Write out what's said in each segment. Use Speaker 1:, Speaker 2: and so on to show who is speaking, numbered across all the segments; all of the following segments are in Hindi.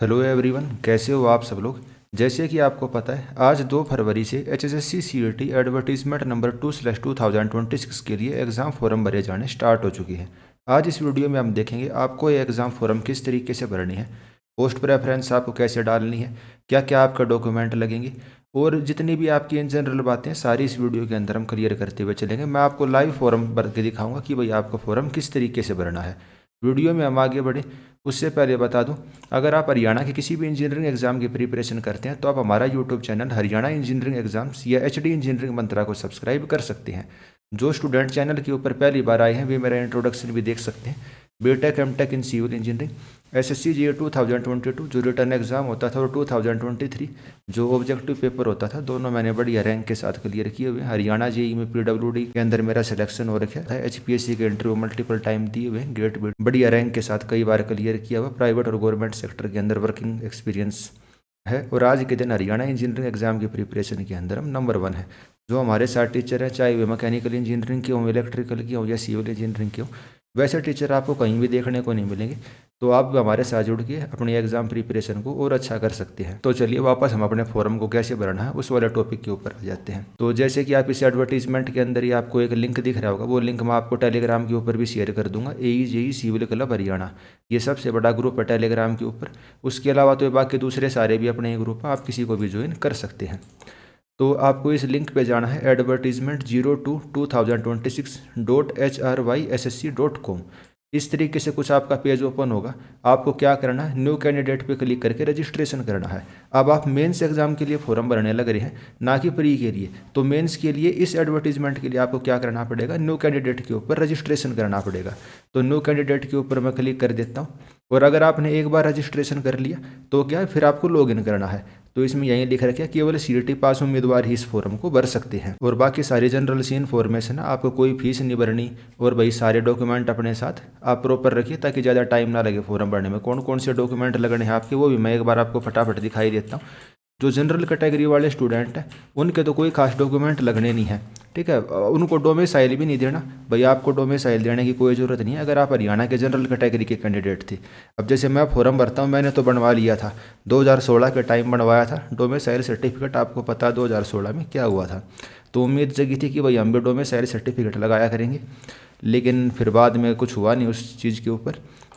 Speaker 1: हेलो एवरीवन, कैसे हो आप सब लोग। जैसे कि आपको पता है, आज 2 फरवरी से एचएसएससी सीईटी एडवर्टीजमेंट नंबर 2/2026 के लिए एग्ज़ाम फॉर्म भरे जाने स्टार्ट हो चुकी है। आज इस वीडियो में हम देखेंगे आपको ये एग्ज़ाम फॉर्म किस तरीके से भरनी है, पोस्ट प्रेफरेंस आपको कैसे डालनी है, क्या क्या आपका डॉक्यूमेंट लगेंगे और जितनी भी आपकी इन जनरल बातें सारी इस वीडियो के अंदर हम क्लियर करते हुए चलेंगे। मैं आपको लाइव फॉर्म भर के दिखाऊंगा कि भाई आपको फॉर्म किस तरीके से भरना है। वीडियो में हम आगे बढ़े उससे पहले बता दूं, अगर आप हरियाणा के किसी भी इंजीनियरिंग एग्जाम की प्रिपरेशन करते हैं तो आप हमारा YouTube channel Haryana engineering exams या एचडी इंजीनियरिंग मंत्रा को सब्सक्राइब कर सकते हैं। जो स्टूडेंट चैनल के ऊपर पहली बार आए हैं वे मेरा इंट्रोडक्शन भी देख सकते हैं। BTech MTech in civil engineering, SSC JE 2022 जो रिटर्न एग्जाम होता था, और 2023 जो ऑब्जेक्टिव पेपर होता था, दोनों मैंने बढ़िया रैंक के साथ क्लियर किए हुए हैं। हरियाणा जेई में पीडब्ल्यूडी के अंदर मेरा सिलेक्शन हो रखा था। एचपीएससी के इंटरव्यू मल्टीपल टाइम दिए हुए हैं, गेट बढ़िया रैंक के साथ कई बार क्लियर किया हुआ। प्राइवेट और गवर्नमेंट सेक्टर के अंदर वर्किंग एक्सपीरियंस है। और आज के दिन हरियाणा इंजीनियरिंग एग्जाम की प्रिपरेशन के अंदर हम नंबर 1 है। जो हमारे साथ टीचर हैं, चाहे वे मैकेनिकल इंजीनियरिंग के हों, इलेक्ट्रिकल की हों या सिविल इंजीनियरिंग के हों, वैसे टीचर आपको कहीं भी देखने को नहीं मिलेंगे। तो आप हमारे साथ जुड़ के अपनी एग्जाम प्रिपरेशन को और अच्छा कर सकते हैं। तो चलिए वापस हम अपने फॉर्म को कैसे भरना है उस वाले टॉपिक के ऊपर आ जाते हैं। तो जैसे कि आप इस एडवर्टीजमेंट के अंदर ही आपको एक लिंक दिख रहा होगा, वो लिंक मैं आपको टेलीग्राम के ऊपर भी शेयर कर दूंगा। AE सिविल क्लब हरियाणा, ये सबसे बड़ा ग्रुप है टेलीग्राम के ऊपर। उसके अलावा तो बाकी दूसरे सारे भी अपने ग्रुप हैं, आप किसी को भी ज्वाइन कर सकते हैं। तो आपको इस लिंक पे जाना है advertisement02/2026.hryssc.com। इस तरीके से कुछ आपका पेज ओपन होगा। आपको क्या करना है, न्यू कैंडिडेट पे क्लिक करके रजिस्ट्रेशन करना है। अब आप मेंस एग्जाम के लिए फॉर्म भरने लग रहे हैं, ना कि प्री के लिए। तो मेंस के लिए इस एडवर्टीजमेंट के लिए आपको क्या करना पड़ेगा, न्यू कैंडिडेट के ऊपर रजिस्ट्रेशन करना पड़ेगा। तो न्यू कैंडिडेट के ऊपर मैं क्लिक कर देता हूँ। और अगर आपने एक बार रजिस्ट्रेशन कर लिया तो क्या है, फिर आपको लॉगिन करना है। तो इसमें यही लिख रखा है केवल सीईटी पास उम्मीदवार ही इस फॉर्म को भर सकते हैं। और बाकी सारी जनरल सी इन्फॉर्मेशन है, आपको कोई फीस नहीं भरनी। और भाई सारे डॉक्यूमेंट अपने साथ आप प्रॉपर रखिए ताकि ज़्यादा टाइम ना लगे फॉर्म भरने में। कौन कौन से डॉक्यूमेंट लगने हैं आपके, वो भी मैं एक बार आपको फटाफट दिखाई देता हूँ। जो जनरल कैटेगरी वाले स्टूडेंट हैं उनके तो कोई खास डॉक्यूमेंट लगने नहीं है, ठीक है। उनको डोमिसाइल भी नहीं देना, भाई आपको डोमिसाइल देने की कोई ज़रूरत नहीं है अगर आप हरियाणा के जनरल कैटेगरी के कैंडिडेट थे। अब जैसे मैं फॉर्म भरता हूँ, मैंने तो बनवा लिया था 2016 के टाइम बनवाया था डोमिसाइल सर्टिफिकेट। आपको पता 2016 में क्या हुआ था। तो उम्मीद जगी थी कि भाई हम भी डोमिसाइल सर्टिफिकेट लगाया करेंगे, लेकिन फिर बाद में कुछ हुआ नहीं उस चीज़ के ऊपर।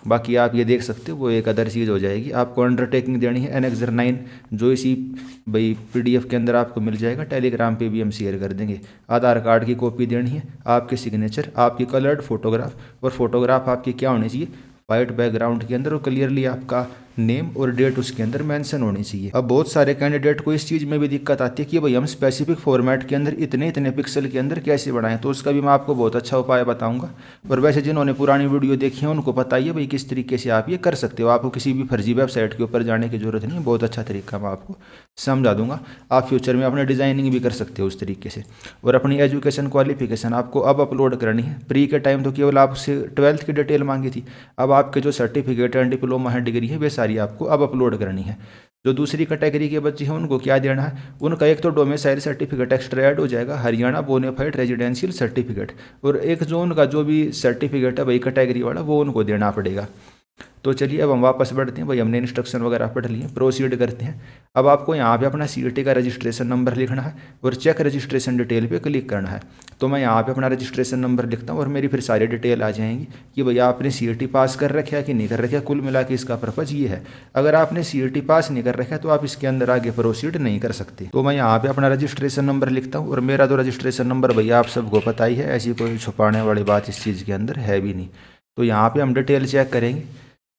Speaker 1: बाकी आप ये देख सकते हो, वो एक अदर चीज़ हो जाएगी। आपको अंडरटेकिंग देनी है एनेक्सर 9, जो इसी भाई PDF के अंदर आपको मिल जाएगा। टेलीग्राम पे भी हम शेयर कर देंगे। आधार कार्ड की कॉपी देनी है, आपके सिग्नेचर, आपकी कलर्ड फोटोग्राफ, और फोटोग्राफ आपकी क्या होनी चाहिए, वाइट बैकग्राउंड के अंदर, और क्लियरली आपका नेम और डेट उसके अंदर मेंशन होनी चाहिए। अब बहुत सारे कैंडिडेट को इस चीज़ में भी दिक्कत आती है कि भाई हम स्पेसिफिक फॉर्मेट के अंदर इतने इतने पिक्सल के अंदर कैसे बनाएं, तो उसका भी मैं आपको बहुत अच्छा उपाय बताऊंगा। और वैसे जिन्होंने पुरानी वीडियो देखी है उनको पता ही है भाई किस तरीके से आप ये कर सकते हो। आपको किसी भी फर्जी वेबसाइट के ऊपर जाने की जरूरत नहीं, बहुत अच्छा तरीका मैं आपको समझा दूंगा। आप फ्यूचर में अपने डिज़ाइनिंग भी कर सकते हो उस तरीके से। और अपनी एजुकेशन क्वालिफिकेशन आपको अब अपलोड करनी है। प्री के टाइम तो केवल आपसे 12th की डिटेल मांगी थी, अब आपके जो सर्टिफिकेट है, डिप्लोमा है, डिग्री है, वे सारी आपको अब अपलोड करनी है। जो दूसरी कैटेगरी के बच्चे हैं उनको क्या देना है, उनका एक तो डोमिसाइल सर्टिफिकेट एक्स्ट्रा ऐड हो जाएगा, हरियाणा बोनाफाइड रेजिडेंशियल सर्टिफिकेट, और एक जो उनका जो भी सर्टिफिकेट है भाई कैटेगरी वाला, वो उनको देना पड़ेगा। तो चलिए अब हम वापस बढ़ते हैं। भाई हमने इंस्ट्रक्शन वगैरह पढ़ लिए, प्रोसीड करते हैं। अब आपको यहाँ पे अपना सीईटी का रजिस्ट्रेशन नंबर लिखना है और चेक रजिस्ट्रेशन डिटेल पे क्लिक करना है। तो मैं यहाँ पे अपना रजिस्ट्रेशन नंबर लिखता हूँ और मेरी फिर सारी डिटेल आ जाएंगी कि भैया आपने सीईटी पास कर रखा है कि नहीं कर रखा है। कुल मिला के इसका पर्पज़ ये है, अगर आपने सीईटी पास नहीं कर रखा है तो आप इसके अंदर आगे प्रोसीड नहीं कर सकते। तो मैं यहाँ पे अपना रजिस्ट्रेशन नंबर लिखता हूँ, और मेरा तो रजिस्ट्रेशन नंबर भैया आप सबको पता ही है, ऐसी कोई छुपाने वाली बात इस चीज़ के अंदर है भी नहीं। तो यहाँ पर हम डिटेल चेक करेंगे।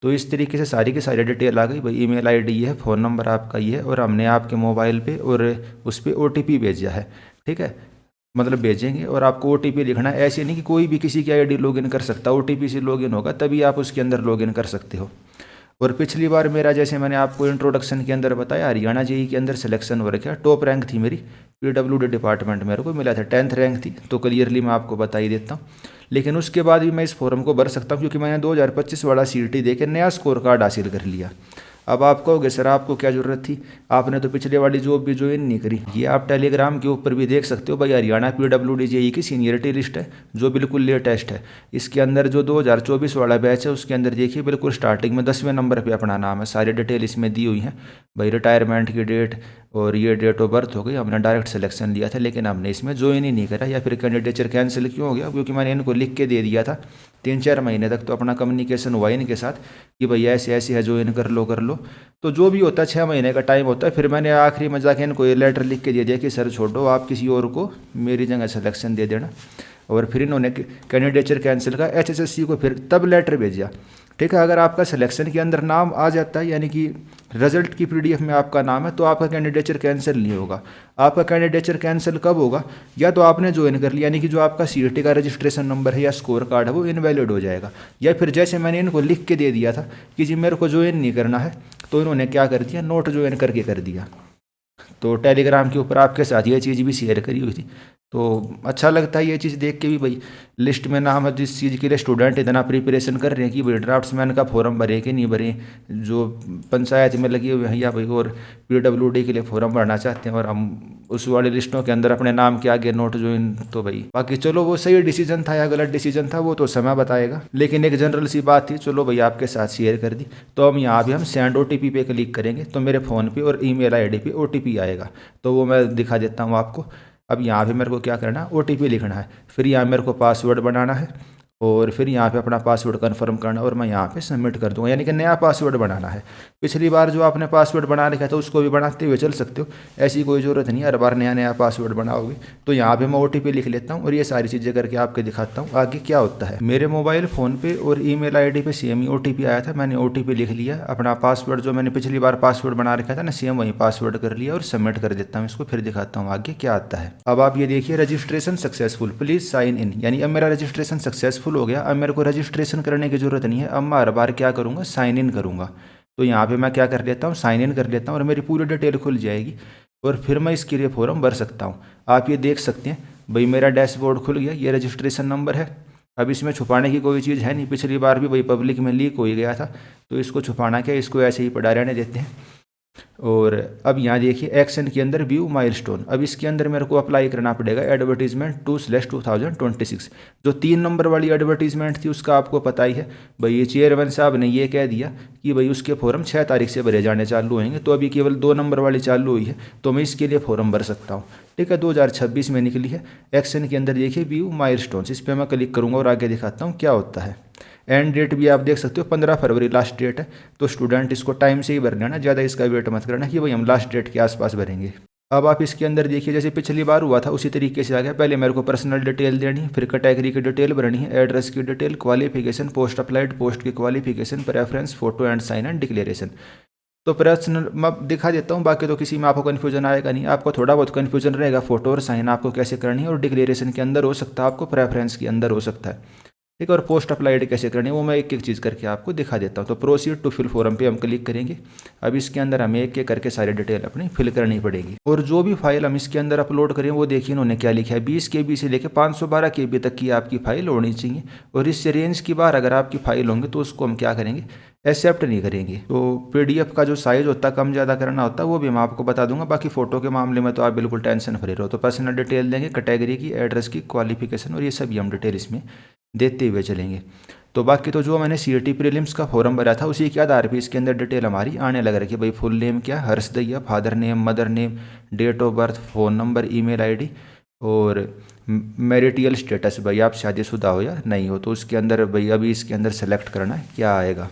Speaker 1: तो इस तरीके से सारी की सारी डिटेल आ गई भाई। ईमेल आईडी ये है, फ़ोन नंबर आपका ये है, और हमने आपके मोबाइल पे और उस पर OTP भेजा है, ठीक है। मतलब भेजेंगे और आपको OTP लिखना है। ऐसे नहीं कि कोई भी किसी की आईडी लॉगिन कर सकता, OTP से लॉगिन होगा तभी आप उसके अंदर लॉगिन कर सकते हो। और पिछली बार मेरा, जैसे मैंने आपको इंट्रोडक्शन के अंदर बताया, हरियाणा जेई के अंदर सिलेक्शन हो रखा, टॉप रैंक थी मेरी, PWD डिपार्टमेंट मेरे को मिला था, 10th रैंक थी। तो क्लियरली मैं आपको बता ही देता हूँ। लेकिन उसके बाद भी मैं इस फॉर्म को भर सकता हूँ क्योंकि मैंने 2025 वाला सीईटी दे के नया स्कोर कार्ड हासिल कर लिया। अब आप कहोगे सर आपको क्या ज़रूरत थी, आपने तो पिछले वाली जॉब भी ज्वाइन नहीं करी। ये आप टेलीग्राम के ऊपर भी देख सकते हो भाई, हरियाणा PWD JEE की सीनियरिटी लिस्ट है जो बिल्कुल लेटेस्ट है। इसके अंदर जो 2024 वाला बैच है उसके अंदर देखिए बिल्कुल स्टार्टिंग में 10वें नंबर पर अपना नाम है, सारी डिटेल इसमें दी हुई हैं भाई, रिटायरमेंट की डेट और ये डेट ऑफ बर्थ हो गई। हमने डायरेक्ट सिलेक्शन लिया था लेकिन हमने इसमें ज्वाइन ही नहीं करा, या फिर कैंडिडेचर कैंसिल क्यों हो गया, क्योंकि मैंने इनको लिख के दे दिया था 3-4 महीने तक तो अपना कम्युनिकेशन हुआ इनके साथ कि भैया ऐसे ऐसे है, ज्वाइन कर लो कर लो। तो जो भी होता है 6 महीने का टाइम होता है। फिर मैंने आखिरी में जाके इनको ये लेटर लिख के दे दिया कि सर छोड़ो, आप किसी और को मेरी जगह सिलेक्शन दे देना। और फिर इन्होंने कैंडिडेचर कैंसिल का HSSC को फिर तब लेटर भेजा। ठीक है, अगर आपका सिलेक्शन के अंदर नाम आ जाता है यानी कि रिजल्ट की PDF में आपका नाम है तो आपका कैंडिडेचर कैंसिल नहीं होगा। आपका कैंडिडेचर कैंसिल कब होगा, या तो आपने ज्वाइन कर लिया यानी कि जो आपका CET का रजिस्ट्रेशन नंबर है या स्कोर कार्ड है वो इनवैलिड हो जाएगा, या फिर जैसे मैंने इनको लिख के दे दिया था कि जी मेरे को ज्वाइन नहीं करना है, तो इन्होंने क्या कर दिया, नोट ज्वाइन करके कर दिया। तो टेलीग्राम के ऊपर आपके साथ ये चीज़ भी शेयर करी हुई थी। तो अच्छा लगता है ये चीज़ देख के भी भाई, लिस्ट में नाम है जिस चीज़ के लिए स्टूडेंट इतना प्रिपरेशन कर रहे हैं कि भाई ड्राफ्ट्समैन का फॉर्म भरे कि नहीं भरे, जो पंचायत में लगे हुए हैं या भाई और PWD के लिए फॉर्म भरना चाहते हैं और हम उस वाली लिस्टों के अंदर अपने नाम के आगे नोट ज्वाइन, तो भाई बाकी चलो वो सही डिसीजन था या गलत डिसीजन था वो तो समय बताएगा, लेकिन एक जनरल सी बात थी, चलो भाई आपके साथ शेयर कर दी। तो हम यहाँ भी हम सेंड OTP पे क्लिक करेंगे तो मेरे फ़ोन पे और ईमेल ID पे OTP आएगा, तो वो मैं दिखा देता हूँ आपको। अब यहाँ पे मेरे को क्या करना है, OTP लिखना है, फिर यहाँ मेरे को पासवर्ड बनाना है और फिर यहाँ पे अपना पासवर्ड कंफर्म करना और मैं यहाँ पे सबमिट कर दूंगा, यानी कि नया पासवर्ड बनाना है। पिछली बार जो आपने पासवर्ड बना रखा था उसको भी बनाते हुए चल सकते हो, ऐसी कोई ज़रूरत नहीं है हर बार नया नया पासवर्ड बनाओगे। तो यहाँ पे मैं OTP लिख लेता हूँ और ये सारी चीज़ें करके आपके दिखाता हूँ आगे क्या होता है। मेरे मोबाइल फ़ोन पे और ईमेल ID पे सेम ही OTP आया था, मैंने OTP लिख लिया, अपना पासवर्ड जो मैंने पिछली बार पासवर्ड बना रखा था ना सेम वही पासवर्ड कर लिया और सबमिट कर देता हूँ इसको, फिर दिखाता हूँ आगे क्या आता है। अब आप ये देखिए registration successful, please sign in, यानी अब मेरा रजिस्ट्रेशन सक्सेसफुल हो गया। अब मेरे को रजिस्ट्रेशन करने की ज़रूरत नहीं है, अब मैं हर बार क्या करूँगा, साइन इन करूँगा। तो यहाँ पे मैं क्या कर लेता हूँ, साइन इन कर लेता हूँ और मेरी पूरी डिटेल खुल जाएगी और फिर मैं इसके लिए फॉर्म भर सकता हूँ। आप ये देख सकते हैं भाई मेरा डैशबोर्ड खुल गया, ये रजिस्ट्रेशन नंबर है। अब इसमें छुपाने की कोई चीज़ है नहीं, पिछली बार भी वही पब्लिक में लीक हो ही गया था, तो इसको छुपाना क्या, इसको ऐसे ही पड़ा रहने देते हैं। और अब यहाँ देखिए एक्शन के अंदर व्यू माइलस्टोन, अब इसके अंदर मेरे को अप्लाई करना पड़ेगा एडवर्टीजमेंट 2/2026। जो 3 नंबर वाली एडवर्टीजमेंट थी उसका आपको पता ही है भाई, ये चेयरमैन साहब ने ये कह दिया कि भाई उसके फॉर्म 6 तारीख से भरे जाने चालू होंगे, तो अभी केवल 2 नंबर वाली चालू हुई है तो मैं इसके लिए फॉर्म भर सकता हूँ। ठीक है, 2026 में निकली है। एक्शन के अंदर देखिए व्यू माइलस्टोन्स, इस पर मैं क्लिक करूँगा और आगे दिखाता हूँ क्या होता है। एंड डेट भी आप देख सकते हो 15 फरवरी लास्ट डेट है, तो स्टूडेंट इसको टाइम से ही भर लेना, ज़्यादा इसका वेट मत करना कि भाई हम लास्ट डेट के आसपास भरेंगे। अब आप इसके अंदर देखिए जैसे पिछली बार हुआ था उसी तरीके से आ गया। पहले मेरे को पर्सनल डिटेल देनी है, फिर कैटेगरी की डिटेल भरनी है, एड्रेस की detail, qualification, post applied, post की qualification, preference, photo and sign and declaration. तो पर्सनल मैं दिखा देता हूँ, बाकी तो किसी में आपको कन्फ्यूजन आएगा नहीं। आपको थोड़ा बहुत कन्फ्यूजन रहेगा फोटो और साइन आपको कैसे करनी है, और डिक्लेरेशन के अंदर हो सकता है, आपको प्रेफरेंस के अंदर हो सकता है। ठीक है, और पोस्ट अप्लाइड कैसे करनी है वो मैं एक एक चीज़ करके आपको दिखा देता हूँ। तो प्रोसीड टू फिल फॉर्म पे हम क्लिक करेंगे। अब इसके अंदर हमें एक एक करके सारी डिटेल अपनी फिल करनी पड़ेगी। और जो भी फाइल हम इसके अंदर अपलोड करें वो देखिए इन्होंने क्या लिखा है, 20 KB से लेकर 512 KB तक की आपकी फाइल होनी चाहिए, और इससे रेंज की बाहर अगर आपकी फाइल होंगे तो उसको हम क्या करेंगे, एक्सेप्ट नहीं करेंगे। तो PDF का जो साइज़ होता है कम ज़्यादा करना होता है वो भी मैं आपको बता दूंगा। बाकी फ़ोटो के मामले में तो आप बिल्कुल टेंशन फ्री रहो। तो पर्सनल डिटेल देंगे, कैटेगरी की, एड्रेस की, क्वालिफिकेशन, और ये सभी हम डिटेल इसमें देते हुए चलेंगे। तो बाकी तो जो मैंने CET प्रीलिम्स का फॉर्म भरा था उसी के आधार पर इसके अंदर डिटेल हमारी आने लग रही है। भाई फुल नेम क्या, Harsh Daiya, father name, mother name, date of birth, phone number, email ID, और मैरिटियल स्टेटस, भाई आप शादीशुदा हो या नहीं हो। तो उसके अंदर भाई अभी इसके अंदर सेलेक्ट करना है क्या आएगा।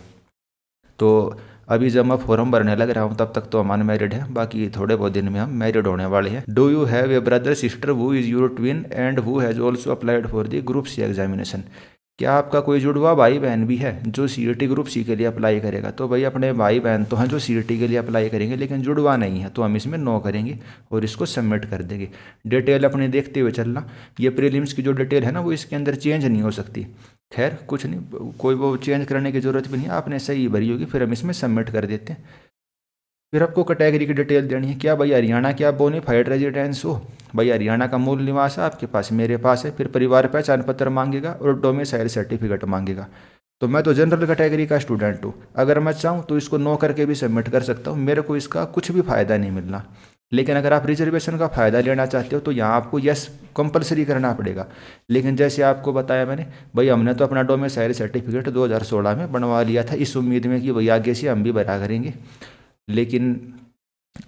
Speaker 1: तो अभी जब मैं फॉर्म भरने लग रहा हूँ तब तक तो हम अनमैरिड हैं, बाकी थोड़े बहुत दिन में हम मैरिड होने वाले हैं। Do you have a brother sister who is your twin and who has also applied for the group C examination. क्या आपका कोई जुड़वा भाई बहन भी है जो CET ग्रुप C के लिए अप्लाई करेगा। तो भाई अपने भाई बहन तो हैं जो CET के लिए अप्लाई करेंगे, लेकिन जुड़वा नहीं है, तो हम इसमें नो करेंगे और इसको सबमिट कर देंगे। डिटेल अपने देखते हुए चलना, ये प्रीलिम्स की जो डिटेल है ना वो इसके अंदर चेंज नहीं हो सकती। खैर कुछ नहीं, कोई वो चेंज करने की ज़रूरत भी नहीं है, आपने सही भरी होगी, फिर हम इसमें सबमिट कर देते हैं। फिर आपको कैटेगरी की डिटेल देनी है, क्या भाई हरियाणा क्या बोनीफाइड रेजिडेंस हो, भाई हरियाणा का मूल निवास है आपके पास, मेरे पास है। फिर परिवार पहचान पत्र मांगेगा और डोमिसाइल सर्टिफिकेट मांगेगा। तो मैं तो जनरल कैटेगरी का स्टूडेंट हूँ, अगर मैं चाहूँ तो इसको नो करके भी सबमिट कर सकता हूँ, मेरे को इसका कुछ भी फ़ायदा नहीं मिलना। लेकिन अगर आप रिजर्वेशन का फ़ायदा लेना चाहते हो तो यहाँ आपको यस कंपलसरी करना पड़ेगा। लेकिन जैसे आपको बताया मैंने, भाई हमने तो अपना डोमिसाइल सर्टिफिकेट 2016 में बनवा लिया था इस उम्मीद में कि भाई आगे से हम भी भरा करेंगे, लेकिन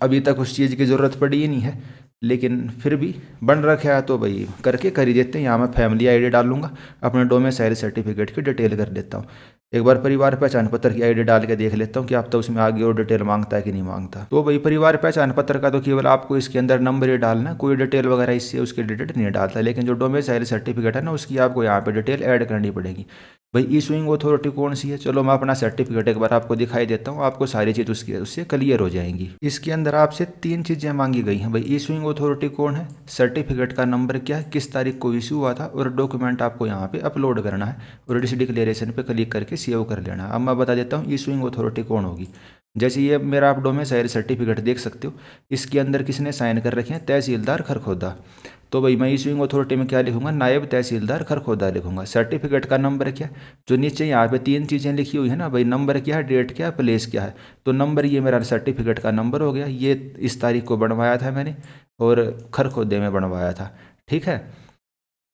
Speaker 1: अभी तक उस चीज़ की ज़रूरत पड़ी ही नहीं है। लेकिन फिर भी बन रखा है तो भाई करके कर ही देते हैं। यहाँ मैं फैमिली आईडी डालूंगा, अपने डोमिसाइल सर्टिफिकेट की डिटेल कर देता हूँ, एक बार परिवार पहचान पत्र की आईडी डाल के देख लेता हूँ कि आप तो उसमें आगे और डिटेल मांगता है कि नहीं मांगता। तो भाई परिवार पहचान पत्र का तो केवल आपको इसके अंदर नंबर ही डालना, कोई डिटेल वगैरह इससे उसकी डिटेल नहीं डालता। लेकिन जो डोमिसाइल सर्टिफिकेट है ना, उसकी आपको यहाँ पे डिटेल ऐड करनी पड़ेगी। भाई इशूइंग अथॉरिटी कौन सी है, चलो मैं अपना सर्टिफिकेट एक बार आपको दिखाई देता हूँ, आपको सारी चीज़ उससे क्लियर हो जाएंगी। इसके अंदर आपसे 3 चीज़ें मांगी गई हैं। भाई इशूइंग अथॉरिटी कौन है, सर्टिफिकेट का नंबर क्या है, किस तारीख को इशू हुआ था, और डॉक्यूमेंट आपको यहाँ पे अपलोड करना है और इस डिक्लेरेशन पे क्लिक करके सेव कर लेना है। अब मैं बता देता हूँ इशूइंग अथॉरिटी कौन होगी। जैसे ये मेरा आप डोमिसाइल सर्टिफिकेट देख सकते हो, इसके अंदर किसने साइन कर रखे हैं, तहसीलदार खरखोदा। तो भाई मैं इशूइंग अथॉरिटी में क्या लिखूंगा, नायब तहसीलदार खरखोदा लिखूंगा। सर्टिफिकेट का नंबर क्या, जो नीचे यहाँ पे 3 चीज़ें लिखी हुई है ना भाई, नंबर क्या है, डेट क्या है, प्लेस क्या है। तो नंबर ये मेरा सर्टिफिकेट का नंबर हो गया, ये इस तारीख को बनवाया था मैंने और खरखोदे में बनवाया था, ठीक है।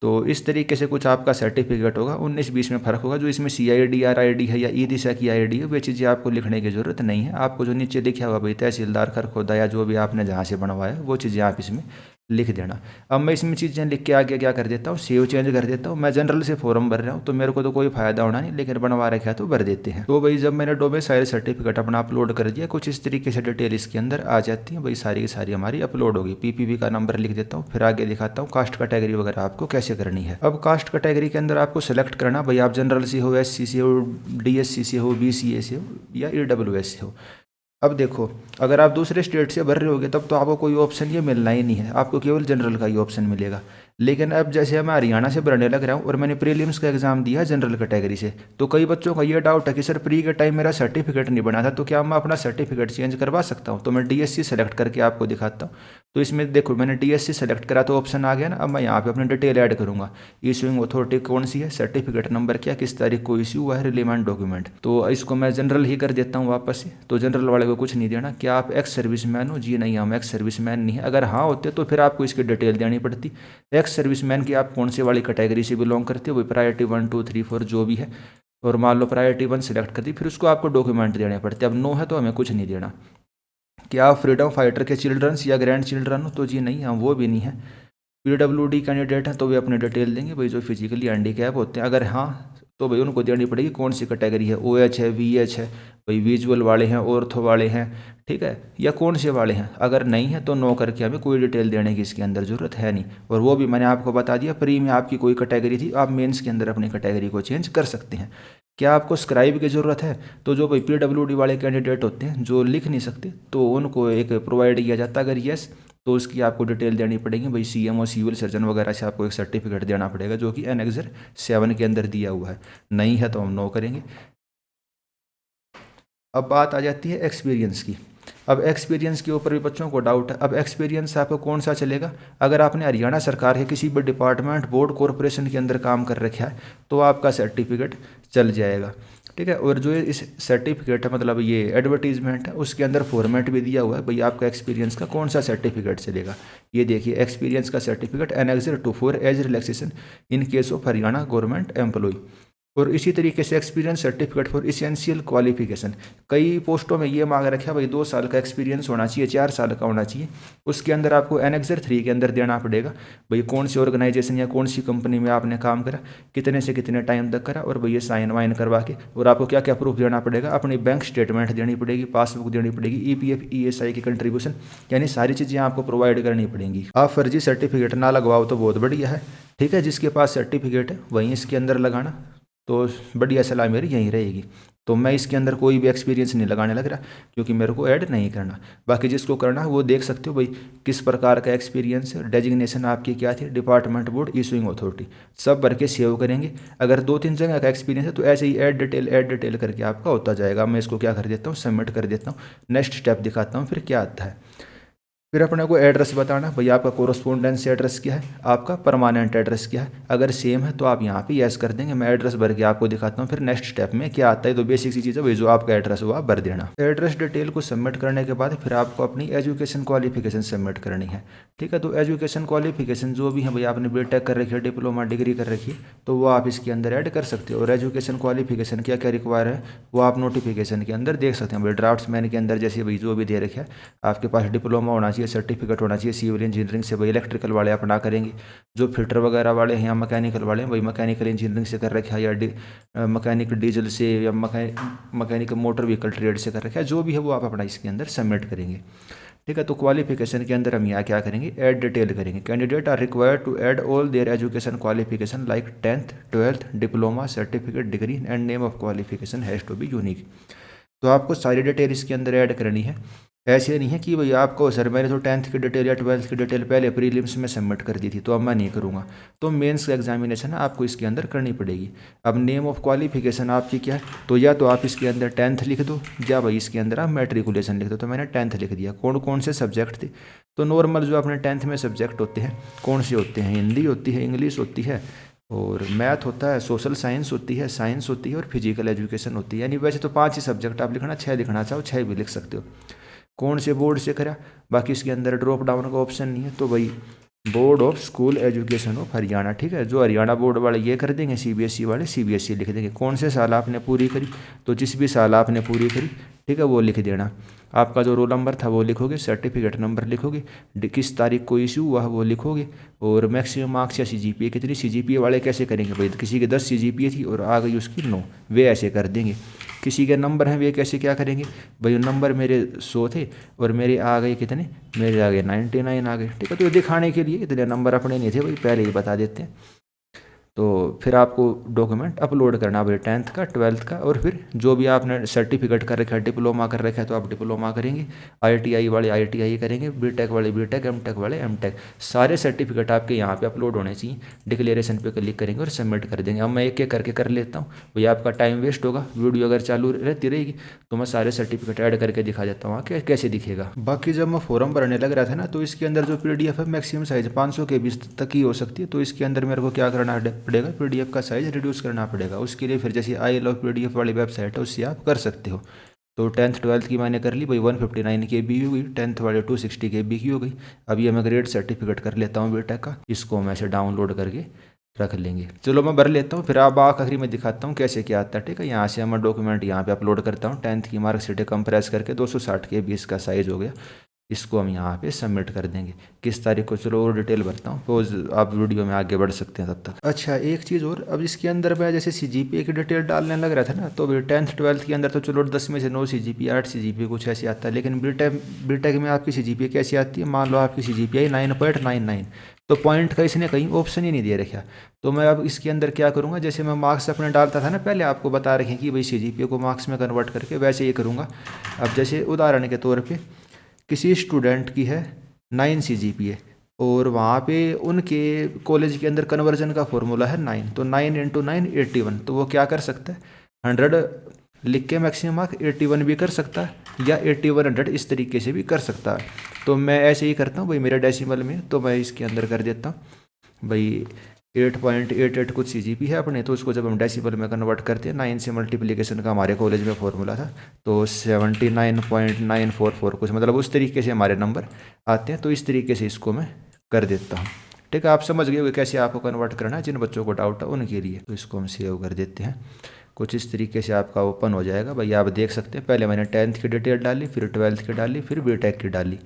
Speaker 1: तो इस तरीके से कुछ आपका सर्टिफिकेट होगा, 19-20 में फ़र्क होगा। जो इसमें CIDR ID है या ई दिशा की ID है, वे चीज़ें आपको लिखने की ज़रूरत नहीं है। आपको जो नीचे लिखा हुआ भाई तहसीलदार खरखोदा या जो भी आपने जहाँ से बनवाया वो चीज़ें आप इसमें लिख देना। अब मैं इसमें चीज़ें लिख के आगे क्या कर देता हूँ, सेव चेंज कर देता हूँ। मैं जनरल से फॉर्म भर रहा हूँ तो मेरे को तो कोई फ़ायदा होना नहीं, लेकिन बनवा रखा है तो भर देते हैं। तो भाई जब मैंने डोमिसाइल सर्टिफिकेट अपना अपलोड कर दिया, कुछ इस तरीके से डिटेल इसके अंदर आ जाती है भाई, सारी की सारी हमारी अपलोड होगी। PPV का नंबर लिख देता हूँ, फिर आगे दिखाता हूँ कास्ट कैटेगरी वगैरह आपको कैसे करनी है। अब कास्ट कैटेगरी के अंदर आपको सेलेक्ट करना भाई, आप जनरल से हो, SC से हो, DSC से हो, BCA से हो या EWS से हो। अब देखो, अगर आप दूसरे स्टेट से भर रहे होगे तब तो आपको कोई ऑप्शन ये मिलना ही नहीं है, आपको केवल जनरल का ही ऑप्शन मिलेगा। लेकिन अब जैसे मैं हरियाणा से भरने लग रहा हूँ और मैंने प्रीलिम्स का एग्जाम दिया जनरल कैटेगरी से, तो कई बच्चों का ये डाउट है कि सर प्री के टाइम मेरा सर्टिफिकेट नहीं बना था, तो क्या मैं अपना सर्टिफिकेट चेंज करवा सकता हूँ। तो मैं DSC सेलेक्ट करके आपको दिखाता हूँ। तो इसमें देखो मैंने DSC सेलेक्ट करा तो ऑप्शन आ गया ना। अब मैं यहाँ पे अपनी डिटेल ऐड करूँगा, इशूइंग अथॉरिटी कौन सी है, सर्टिफिकेट नंबर क्या, किस तारीख को इशू हुआ है, रिलेवेंट डॉक्यूमेंट। तो इसको मैं जनरल ही कर देता हूँ वापस से। तो जनरल वाले को कुछ नहीं देना। क्या आप एक्स सर्विसमैन हो, जी नहीं हम एक्स सर्विसमैन नहीं है। अगर हाँ होते तो फिर आपको इसकी डिटेल देनी पड़ती। एक्स सर्विसमैन की आप कौन से वाली कैटेगरी से बिलोंग करते हो, वही प्रायोरिटी 1 2 3 4 जो भी है, और मान लो प्रायोरिटी 1 सेलेक्ट कर दी, फिर उसको आपको डॉक्यूमेंट देने पड़ते। अब नो है तो हमें कुछ नहीं देना। क्या आप फ्रीडम फाइटर के चिल्ड्रंस या ग्रैंड चिल्ड्रन हो, तो जी नहीं हम वो भी नहीं है। PWD कैंडिडेट हैं तो वे अपने डिटेल देंगे भाई, जो फिजिकली हैंडीकैप होते हैं। अगर हाँ तो भाई उनको देनी पड़ेगी कौन सी कैटेगरी है, OH है, VH है, भाई विजुअल वाले हैं, ऑर्थो वाले हैं, ठीक है, या कौन से वाले हैं। अगर नहीं है तो नो करके हमें कोई डिटेल देने की इसके अंदर ज़रूरत है नहीं। और वो भी मैंने आपको बता दिया, प्री में आपकी कोई कैटेगरी थी, आप मेंस के अंदर अपनी कैटेगरी को चेंज कर सकते हैं। क्या आपको स्क्राइब की ज़रूरत है, तो जो भाई PWD वाले कैंडिडेट होते हैं जो लिख नहीं सकते, तो उनको एक प्रोवाइड किया जाता है। अगर यस तो उसकी आपको डिटेल देनी पड़ेगी भाई, CMO सिविल सर्जन वगैरह से आपको एक सर्टिफिकेट देना पड़ेगा जो कि एनेक्सर 7 के अंदर दिया हुआ है। नहीं है तो हम नो करेंगे। अब बात आ जाती है एक्सपीरियंस की। अब एक्सपीरियंस के ऊपर भी बच्चों को डाउट है। अब एक्सपीरियंस आपको कौन सा चलेगा, अगर आपने हरियाणा सरकार के किसी भी डिपार्टमेंट, बोर्ड, कॉरपोरेशन के अंदर काम कर रखा है तो आपका सर्टिफिकेट चल जाएगा, ठीक है। और जो इस सर्टिफिकेट है, मतलब ये एडवर्टीजमेंट है, उसके अंदर फॉर्मेट भी दिया हुआ है भाई आपका एक्सपीरियंस का कौन सा सर्टिफिकेट चलेगा। ये देखिए, एक्सपीरियंस का certificate annexure 2 for age relaxation in case of Haryana government employ. और इसी तरीके से experience certificate for essential qualification, कई पोस्टों में ये मांग रखा है भाई 2 साल का एक्सपीरियंस होना चाहिए, 4 साल का होना चाहिए। उसके अंदर आपको एनेक्सर 3 के अंदर देना पड़ेगा भाई कौन सी ऑर्गेनाइजेशन या कौन सी कंपनी में आपने काम करा, कितने से कितने टाइम तक करा, और भैया साइन वाइन करवा के। और आपको क्या क्या प्रूफ देना पड़ेगा, अपनी बैंक स्टेटमेंट देनी पड़ेगी, पासबुक देनी पड़ेगी, EPF ESI की कंट्रीब्यूशन, यानी सारी चीज़ें आपको प्रोवाइड करनी पड़ेंगी। आप फर्जी सर्टिफिकेट ना लगवाओ तो बहुत बढ़िया है, ठीक है। जिसके पास सर्टिफिकेट है वहीं इसके अंदर लगाना, तो बढ़िया सलाह मेरी यहीं रहेगी। तो मैं इसके अंदर कोई भी एक्सपीरियंस नहीं लगाने लग रहा, क्योंकि मेरे को ऐड नहीं करना। बाकी जिसको करना है वो देख सकते हो भाई किस प्रकार का एक्सपीरियंस है, डेजिग्नेशन आपकी क्या थी, डिपार्टमेंट, बोर्ड, इशूइंग अथॉरिटी, सब भर के सेव करेंगे। अगर 2-3 जगह का एक्सपीरियंस है तो ऐसे ही ऐड डिटेल करके आपका होता जाएगा। मैं इसको क्या कर देता हूँ, सबमिट कर देता हूँ। नेक्स्ट स्टेप दिखाता हूँ फिर क्या आता है। फिर अपने को एड्रेस बताना, भाई आपका कोरस्पोंडेंस एड्रेस क्या है, आपका परमानेंट एड्रेस क्या है। अगर सेम है तो आप यहाँ पे यस कर देंगे। मैं एड्रेस भर के आपको दिखाता हूँ फिर नेक्स्ट स्टेप में क्या आता है। तो बेसिक सी चीज़ है भाई, जो आपका एड्रेस हो आप भर देना। एड्रेस डिटेल को सबमिट करने के बाद फिर आपको अपनी एजुकेशन क्वालिफिकेशन सबमिट करनी है। ठीक है, तो एजुकेशन क्वालिफिकेशन जो भी है भाई, आपने बीटेक कर रखी है, डिप्लोमा डिग्री कर रखी है, तो वो आप इसके अंदर ऐड कर सकते हो। और एजुकेशन क्वालिफिकेशन क्या क्या रिक्वायर है वो आप नोटिफिकेशन के अंदर देख सकते हैं। भाई ड्राफ्ट्समैन के अंदर जैसे भाई जो भी दे रखे है, आपके पास डिप्लोमा होना चाहिए, सर्टिफिकेट होना चाहिए सिविल इंजीनियरिंग से। भाई इलेक्ट्रिकल वाले अपना करेंगे, जो फिटर वगैरह वाले हैं या मैकेनिकल वाले हैं, भाई मैकेनिकल इंजीनियरिंग से कर रखा है या मैकेनिक डीजल से या मैकेनिक मोटर व्हीकल ट्रेड से कर रखा है, जो भी है वो आप अपना इसके अंदर सबमिट करेंगे। ठीक है, तो क्वालिफिकेशन के अंदर हम यहाँ क्या करेंगे, ऐड डिटेल करेंगे। Candidate are required to add all their education qualification like 10th 12th diploma certificate degree and name of qualification has to be unique. तो आपको सारी डिटेल इसके अंदर ऐड करनी है। ऐसे नहीं है कि भाई आपको सर मैंने तो 10th की डिटेल या 12th की डिटेल पहले प्रीलिम्स में सबमिट कर दी थी तो अब मैं नहीं करूँगा। तो मेंस एग्जामिनेशन है आपको इसके अंदर करनी पड़ेगी। अब नेम ऑफ क्वालिफिकेशन आपकी क्या है, तो या तो आप इसके अंदर 10th लिख दो या भाई इसके अंदर आप मैट्रिकुलेशन लिख दो। तो मैंने 10th लिख दिया। कौन कौन से सब्जेक्ट थे, तो नॉर्मल जो अपने 10th में सब्जेक्ट होते हैं कौन से होते हैं, हिंदी होती है, इंग्लिश होती है और मैथ होता है, सोशल साइंस होती है, साइंस होती है और फिजिकल एजुकेशन होती है। यानी वैसे तो 5 ही सब्जेक्ट आप लिखना, 6 लिखना चाहो 6 भी लिख सकते हो। कौन से बोर्ड से करा, बाकी इसके अंदर ड्रॉप डाउन का ऑप्शन नहीं है, तो भाई board of school education of Haryana. ठीक है, जो हरियाणा बोर्ड वाले ये कर देंगे, सीबीएसई वाले सीबीएसई लिख देंगे। कौन से साल आपने पूरी करी, तो जिस भी साल आपने पूरी करी ठीक है वो लिख देना। आपका जो रोल नंबर था वो लिखोगे, सर्टिफिकेट नंबर लिखोगे, किस तारीख को इशू हुआ वो लिखोगे, और मैक्सिमम मार्क्स या सीजीपीए कितनी। सीजीपीए वाले कैसे करेंगे भाई, किसी के 10 सीजीपीए थी और आ गई उसकी 9, वे ऐसे कर देंगे। किसी के नंबर हैं वे कैसे क्या करेंगे, भाई नंबर मेरे 100 थे और मेरे आ गए कितने, मेरे आ गए 99 आ गए। ठीक है, तो ये दिखाने के लिए इतने नंबर अपने नहीं थे भाई, पहले ही बता देते हैं। तो फिर आपको डॉक्यूमेंट अपलोड करना भाई 10th का 12th का, और फिर जो भी आपने सर्टिफिकेट कर रखा है, डिप्लोमा कर रखा है तो आप डिप्लोमा करेंगे, आईटीआई वाले आईटीआई करेंगे, बीटेक वाले बीटेक, एमटेक वाले एमटेक, सारे सर्टिफिकेट आपके यहाँ पे अपलोड होने चाहिए। डिक्लेरेशन पे क्लिक करेंगे और सबमिट कर देंगे। अब मैं एक एक करके कर लेता हूँ, भैया आपका टाइम वेस्ट होगा। वीडियो अगर चालू रहती रहेगी तो मैं सारे सर्टिफिकेट ऐड करके दिखा देता हूँ कैसे दिखेगा। बाकी जब मैं फॉर्म भरने लग रहा था ना, तो इसके अंदर जो PDF है मैक्सिमम साइज 500 KB तक ही हो सकती है। तो इसके अंदर मेरे को क्या करना पड़ेगा, PDF का साइज़ रिड्यूस करना पड़ेगा। उसके लिए फिर जैसे आई लव PDF वाली वेबसाइट है उससे आप कर सकते हो। तो 10th 12th की मैंने कर ली भाई, 159 KB हो गई, 10th वाले 260 KB की हो गई। अभी मैं ग्रेड सर्टिफिकेट कर लेता हूँ बीटेक का, इसको मैं ऐसे डाउनलोड करके रख लेंगे। चलो मैं भर लेता हूँ, फिर आप आखिरी में दिखाता हूँ कैसे क्या आता है। ठीक है, यहाँ से मैं डॉक्यूमेंट यहाँ पे अपलोड करता हूँ। 10th की मार्कशीट कंप्रेस करके 260 KB इसका साइज़ हो गया। इसको हम यहाँ पे सबमिट कर देंगे। किस तारीख को, चलो और डिटेल भरता हूँ, तो आप वीडियो में आगे बढ़ सकते हैं तब तक। अच्छा एक चीज़ और, अब इसके अंदर मैं जैसे सीजीपीए की डिटेल डालने लग रहा था ना, तो 10th 12th के अंदर तो चलो 10 में से 9 सीजीपीए 8 सीजीपीए कुछ ऐसे आता है। लेकिन बीटेक में आपकी सीजीपीए कैसी आती है, मान लो आपकी सीजीपीए 9.99, तो पॉइंट का इसने कहीं ऑप्शन ही नहीं दे रखा। तो मैं अब इसके अंदर क्या करूँगा, जैसे मैं मार्क्स अपने डालता था ना पहले, आपको बता रखें कि भाई सीजीपीए को मार्क्स में कन्वर्ट करके, वैसे ये करूँगा। अब जैसे उदाहरण के तौर पर किसी स्टूडेंट की है 9 CGPA और वहाँ पे उनके कॉलेज के अंदर कन्वर्जन का फॉर्मूला है 9, तो 9 × 9 81, तो वो क्या कर सकता है 100 लिख के मैक्सिमम मार्क 81 भी कर सकता है या 8100 इस तरीके से भी कर सकता है। तो मैं ऐसे ही करता हूँ भाई, मेरा डेसिमल में, तो मैं इसके अंदर कर देता हूँ भाई 8.88 कुछ CGP है अपने, तो उसको जब हम डेसिमल में कन्वर्ट करते हैं, 9 से मल्टीप्लिकेशन का हमारे कॉलेज में फॉर्मूला था, तो 79.944 कुछ, मतलब उस तरीके से हमारे नंबर आते हैं। तो इस तरीके से इसको मैं कर देता हूँ। ठीक है, आप समझ गए कैसे आपको कन्वर्ट करना है। जिन बच्चों को डाउट है उनके लिए, तो इसको हम सेव कर देते हैं। कुछ इस तरीके से आपका ओपन हो जाएगा भाई, आप देख सकते हैं। पहले मैंने 10th की डिटेल डाली, फिर 12th की डाली, फिर बीटेक की डाली।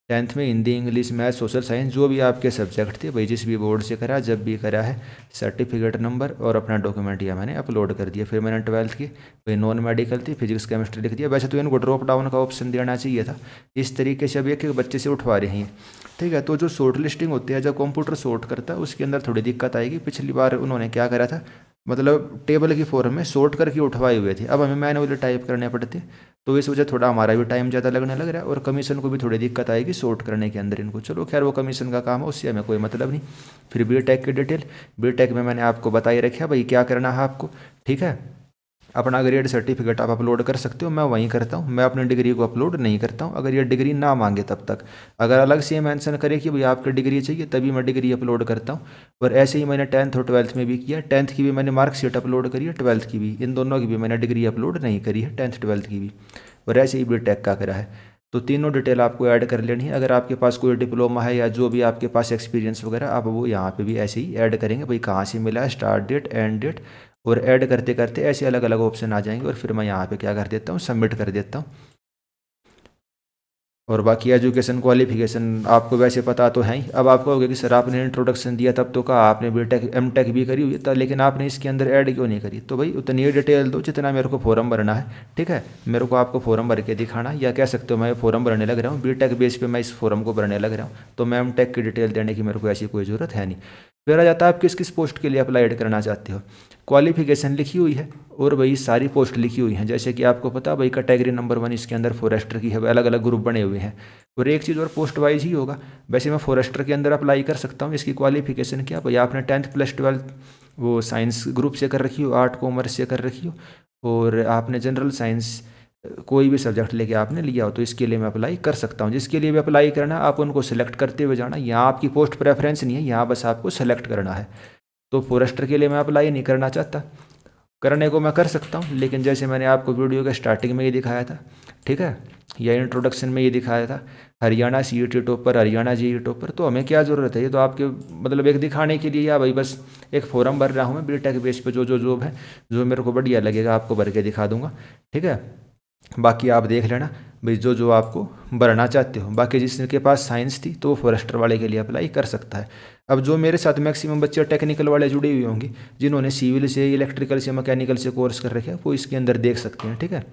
Speaker 1: 10th में Hindi, English, math, social science जो भी आपके सब्जेक्ट थे भाई, जिस भी बोर्ड से करा, जब भी करा है, सर्टिफिकेट नंबर और अपना डॉक्यूमेंट यह मैंने अपलोड कर दिया। फिर मैंने 12th की भाई नॉन मेडिकल थी, फिजिक्स केमिस्ट्री लिख दिया। वैसे तो इनको ड्रॉप डाउन का ऑप्शन देना चाहिए था। इस तरीके से अब एक एक बच्चे से उठवा रहे हैं। ठीक है, तो जो शॉर्ट लिस्टिंग होती है, जब कंप्यूटर शॉर्ट करता है, उसके अंदर थोड़ी दिक्कत आएगी। पिछली बार उन्होंने क्या करा था, मतलब टेबल की फॉर्म में शॉर्ट करके उठवाए हुए थे, अब हमें मैनुअली टाइप करने पड़ते, तो इस वजह थोड़ा हमारा भी टाइम ज़्यादा लगने लग रहा है और कमीशन को भी थोड़ी दिक्कत आएगी शॉर्ट करने के अंदर इनको। चलो खैर वो कमीशन का काम है, उससे हमें कोई मतलब नहीं। फिर बीटेक की डिटेल, बीटेक में मैंने आपको बता ही रखा भाई क्या करना है आपको। ठीक है, अपना ग्रेड सर्टिफिकेट आप अपलोड कर सकते हो, मैं वहीं करता हूँ। मैं अपनी डिग्री को अपलोड नहीं करता हूँ अगर ये डिग्री ना मांगे तब तक। अगर अलग से मेंशन करे कि भाई आपकी डिग्री चाहिए तभी मैं डिग्री अपलोड करता हूँ। और ऐसे ही मैंने 10th और 12th में भी किया। 10th की भी मैंने मार्कशीट अपलोड करी है, 12th की भी, इन दोनों की भी मैंने डिग्री अपलोड नहीं करी है, 10th 12th की भी। और ऐसे ही बीटेक का करा है। तो तीनों डिटेल आपको ऐड कर लेनी है। अगर आपके पास कोई डिप्लोमा है या जो भी आपके पास एक्सपीरियंस वगैरह, आप वो यहाँ पे भी ऐसे ही ऐड करेंगे, भाई कहाँ से मिला है, स्टार्ट डेट, एंड डेट। और ऐड करते करते ऐसे अलग अलग ऑप्शन आ जाएंगे और फिर मैं यहाँ पे क्या कर देता हूँ, सबमिट कर देता हूँ। और बाकी एजुकेशन क्वालिफिकेशन आपको वैसे पता तो है ही। अब आपको होगा कि सर आपने इंट्रोडक्शन दिया तब तो कहा आपने बीटेक एमटेक भी करी हुई है, लेकिन आपने इसके अंदर ऐड क्यों नहीं करी? तो भाई उतनी डिटेल दो जितना मेरे को फॉर्म भरना है, ठीक है। मेरे को आपको फॉर्म भर के दिखाना, या कह सकते हो मैं फॉर्म भरने लग रहा हूँ बीटेक बेस पे, मैं इस फॉर्म को भरने लग रहा हूँ, तो मैं एमटेक की डिटेल देने की मेरे को ऐसी कोई ज़रूरत है नहीं। फिर आ जाता है आप किस किस पोस्ट के लिए अप्लाई करना चाहते हो। क्वालिफिकेशन लिखी हुई है और भाई सारी पोस्ट लिखी हुई हैं। जैसे कि आपको पता भाई कैटेगरी नंबर 1 इसके अंदर फॉरेस्टर की है, अलग अलग ग्रुप बने हुए हैं। और एक चीज़ और, पोस्ट वाइज ही होगा। वैसे मैं फॉरेस्टर के अंदर अप्लाई कर सकता हूँ। इसकी क्वालिफिकेशन क्या भाई, आपने 10th प्लस 12th वो साइंस ग्रुप से कर रखी हो, आर्ट कॉमर्स से कर रखी हो, और आपने जनरल साइंस कोई भी सब्जेक्ट लेके आपने लिया हो, तो इसके लिए मैं अप्लाई कर सकता हूँ। जिसके लिए भी अप्लाई करना है आप उनको सेलेक्ट करते हुए जाना। यहाँ आपकी पोस्ट प्रेफरेंस नहीं है, यहाँ बस आपको सेलेक्ट करना है। तो फॉरेस्टर के लिए मैं अप्लाई नहीं करना चाहता, करने को मैं कर सकता हूँ, लेकिन जैसे मैंने आपको वीडियो के स्टार्टिंग में ये दिखाया था, ठीक है, या इंट्रोडक्शन में ये दिखाया था, Haryana CET topper, Haryana JEE topper, तो हमें क्या ज़रूरत है? ये तो आपके मतलब एक दिखाने के लिए, या भाई बस एक फॉर्म भर रहा हूँ मैं बीटेक बेस पे, जो जो जॉब है जो मेरे को बढ़िया लगेगा आपको भर के दिखा दूंगा, ठीक है। बाकी आप देख लेना भाई जो जो आपको भरना चाहते हो। बाकी जिसके पास साइंस थी तो वो फॉरेस्टर वाले के लिए अप्लाई कर सकता है। अब जो मेरे साथ मैक्सिमम बच्चे टेक्निकल वाले जुड़े हुए होंगे, जिन्होंने सिविल से, इलेक्ट्रिकल से, मैकेनिकल से कोर्स कर रखे हैं, वो इसके अंदर देख सकते हैं, ठीक है।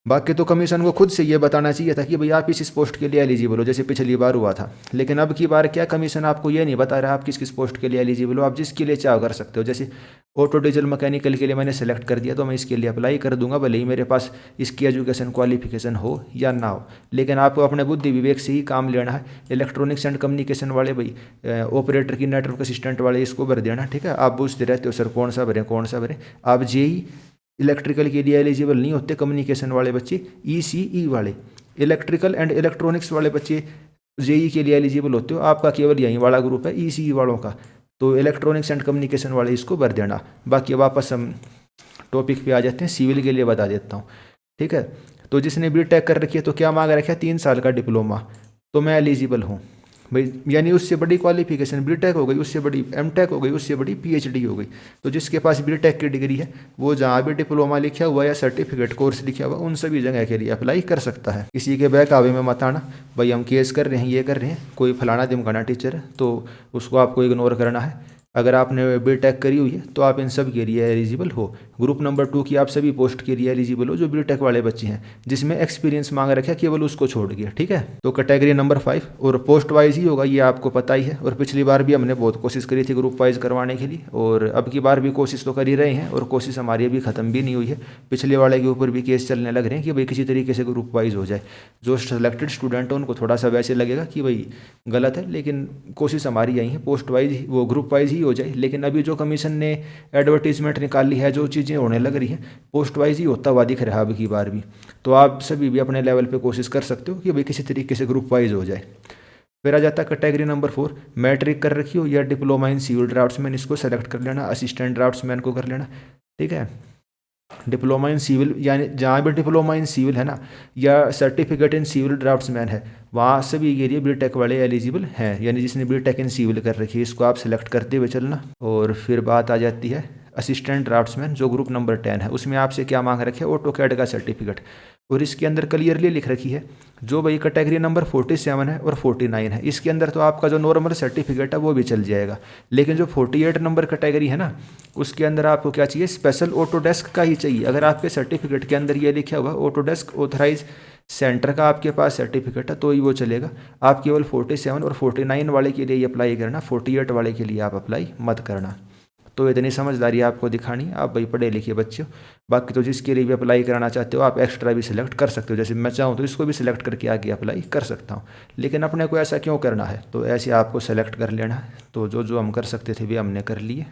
Speaker 1: बाकी तो कमीशन को खुद से ये बताना चाहिए था कि भाई आप इस पोस्ट के लिए एलिजिबल हो, जैसे पिछली बार हुआ था। लेकिन अब की बार क्या, कमीशन आपको ये नहीं बता रहा आप किस किस पोस्ट के लिए एलिजिबल हो। आप जिसके लिए चाहो कर सकते हो। जैसे ऑटो डीजल मैकेनिकल के लिए मैंने सेलेक्ट कर दिया, तो मैं इसके लिए अप्लाई कर दूंगा, भले ही मेरे पास इसकी एजुकेशन क्वालिफिकेशन हो या ना हो। लेकिन आपको अपने बुद्धि विवेक से ही काम लेना है। इलेक्ट्रॉनिक्स एंड कम्युनिकेशन वाले भाई, ऑपरेटर की, नेटवर्क असिस्टेंट वाले, इसको भर देना, ठीक है। आप पूछते रहते हो सर कौन सा भरें कौन सा भरें। आप जेई इलेक्ट्रिकल के लिए एलिजिबल नहीं होते कम्युनिकेशन वाले बच्चे, ईसीई वाले, इलेक्ट्रिकल एंड इलेक्ट्रॉनिक्स वाले बच्चे जेई के लिए एलिजिबल होते हो। आपका केवल यही वाला ग्रुप है ईसीई वालों का, तो इलेक्ट्रॉनिक्स एंड कम्युनिकेशन वाले इसको भर देना। बाकी वापस हम टॉपिक पे आ जाते हैं, सिविल के लिए बता देता हूँ, ठीक है। तो जिसने बीटेक कर रखी है तो क्या मांग रखा है, 3 साल का डिप्लोमा, तो मैं एलिजिबल हूँ भाई। यानी उससे बड़ी क्वालिफिकेशन बीटेक हो गई, उससे बड़ी एमटेक हो गई, उससे बड़ी पीएचडी हो गई। तो जिसके पास बीटेक की डिग्री है वो जहाँ भी डिप्लोमा लिखा हुआ या सर्टिफिकेट कोर्स लिखा हुआ उन सभी जगह के लिए अप्लाई कर सकता है। किसी के बहकावे में मत आना भाई हम केस कर रहे हैं, ये कर रहे हैं, कोई फलाना दिमकाना टीचर है तो उसको आपको इग्नोर करना है। अगर आपने बीटेक करी हुई है तो आप इन सब के लिए एलिजिबल हो। ग्रुप नंबर 2 की आप सभी पोस्ट के लिए एलिजिबल हो जो बीटेक वाले बच्चे हैं, जिसमें एक्सपीरियंस मांग रखा है केवल उसको छोड़ गया, ठीक है। तो कैटेगरी नंबर 5 और पोस्ट वाइज ही होगा, ये आपको पता ही है। और पिछली बार भी हमने बहुत कोशिश करी थी ग्रुप वाइज करवाने के लिए, और अब की बार भी कोशिश तो कर ही रहे हैं, और कोशिश हमारी अभी ख़त्म भी नहीं हुई है। पिछले वाले के ऊपर भी केस चलने लग रहे हैं कि भाई किसी तरीके से ग्रुप वाइज हो जाए। जो सिलेक्टेड स्टूडेंट है उनको थोड़ा सा वैसे लगेगा कि भाई गलत है, लेकिन कोशिश हमारी यही है पोस्ट वाइज वो ग्रुप वाइज ही हो जाए। लेकिन अभी जो कमीशन ने एडवर्टीजमेंट निकाली है, जो चीज़ें होने लग रही हैं, पोस्ट वाइज ही होता हुआ दिख रहा है अब की बार भी। तो आप सभी भी अपने लेवल पे कोशिश कर सकते हो कि भाई किसी तरीके से ग्रुप वाइज हो जाए। फिर आ जाता है कैटेगरी नंबर 4, मैट्रिक कर रखी हो या डिप्लोमा इन सिविल ड्राफ्ट्समैन, इसको सेलेक्ट कर लेना। असिस्टेंट ड्राफ्ट्समैन को कर लेना, ठीक है। डिप्लोमा इन सिविल, यानी जहाँ भी डिप्लोमा इन सिविल है ना, या सर्टिफिकेट इन सिविल ड्राफ्ट्समैन है, वहाँ सभी के लिए बीटेक वाले एलिजिबल हैं। यानी जिसने बीटेक इन सिविल कर रखी है इसको आप सेलेक्ट करते हुए चलना। और फिर बात आ जाती है असिस्टेंट ड्राफ्ट्समैन, जो ग्रुप नंबर 10 है, उसमें आपसे क्या मांग रखे है, ऑटो कैड का सर्टिफिकेट। और इसके अंदर क्लियरली लिख रखी है जो भाई कैटेगरी नंबर 47 है और 49 है, इसके अंदर तो आपका जो नॉर्मल सर्टिफिकेट है वो भी चल जाएगा। लेकिन जो 48 नंबर कैटेगरी है ना, उसके अंदर आपको क्या चाहिए, स्पेशल ऑटोडेस्क का ही चाहिए। अगर आपके सर्टिफिकेट के अंदर ये लिखा हुआ ऑटोडेस्क ऑथराइज सेंटर का आपके पास सर्टिफिकेट है तो ही वो चलेगा। आप केवल 47 और 49 वाले के लिए ही अप्लाई करना, 48 वाले के लिए आप अप्लाई मत करना। तो इतनी समझदारी आपको दिखानी है, आप भाई पढ़े लिखे बच्चे हो। बाकी तो जिसके लिए भी अप्लाई कराना चाहते हो आप एक्स्ट्रा भी सिलेक्ट कर सकते हो। जैसे मैं चाहूँ तो इसको भी सिलेक्ट करके आगे अप्लाई कर सकता हूँ, लेकिन अपने को ऐसा क्यों करना है, तो ऐसे आपको सेलेक्ट कर लेना है। तो जो जो हम कर सकते थे भी हमने कर लिए।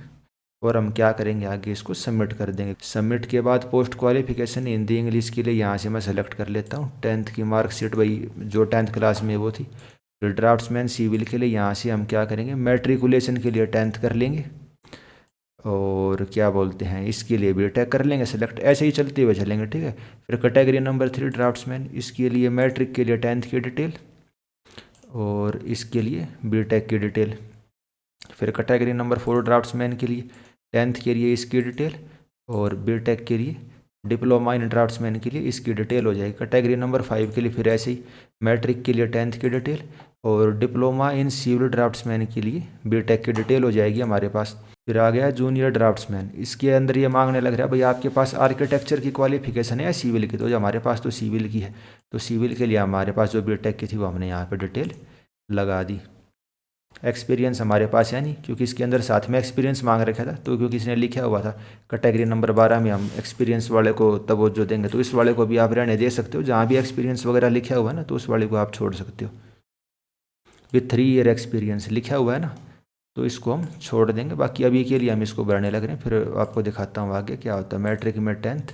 Speaker 1: और हम क्या करेंगे आगे इसको सबमिट कर देंगे। सबमिट के बाद पोस्ट क्वालिफिकेशन हिंदी इंग्लिश के लिए यहाँ से मैं सेलेक्ट कर लेता हूँ। 10th की मार्कशीट भाई जो 10th क्लास में वो थी। फिर ड्राफ्ट्समैन सिविल के लिए यहाँ से हम क्या करेंगे, मैट्रिकुलेशन के लिए 10th कर लेंगे और क्या बोलते हैं इसके लिए बीटेक कर लेंगे सेलेक्ट। ऐसे ही चलते हुए चलेंगे, ठीक है। फिर कैटेगरी नंबर 3 ड्राफ्ट्समैन, इसके लिए मैट्रिक के लिए 10th की डिटेल और इसके लिए बीटेक की डिटेल। फिर कैटेगरी नंबर 4 ड्राफ्ट्समैन के लिए 10th के लिए इसकी डिटेल और बीटेक के लिए डिप्लोमा इन ड्राफ्ट्समैन के लिए इसकी डिटेल हो जाएगी। कैटेगरी नंबर 5 के लिए फिर ऐसे ही मैट्रिक के लिए 10th की डिटेल और डिप्लोमा इन सिविल ड्राफ्ट्समैन के लिए बीटेक की डिटेल हो जाएगी हमारे पास। फिर आ गया जूनियर ड्राफ्ट्समैन, इसके अंदर ये मांगने लग रहा है भाई आपके पास आर्किटेक्चर की क्वालिफिकेशन है या सिविल की, तो जो हमारे पास तो सिविल की है, तो सिविल के लिए हमारे पास जो बीटेक की थी वो हमने यहाँ पे डिटेल लगा दी। एक्सपीरियंस हमारे पास है नहीं क्योंकि इसके अंदर साथ में एक्सपीरियंस मांग रखा था, तो क्योंकि इसने लिखा हुआ था कैटेगरी नंबर 12 में हम एक्सपीरियंस वाले को तवज्जो देंगे, तो इस वाले को भी आप रहने दे सकते हो। जहाँ भी एक्सपीरियंस वगैरह लिखा हुआ है ना तो उस वाले को आप छोड़ सकते हो। विथ 3 ईयर एक्सपीरियंस लिखा हुआ है ना तो इसको हम छोड़ देंगे। बाकी अभी के लिए हम इसको भरने लग रहे हैं, फिर आपको दिखाता हूँ आगे क्या होता है। मैट्रिक में 10th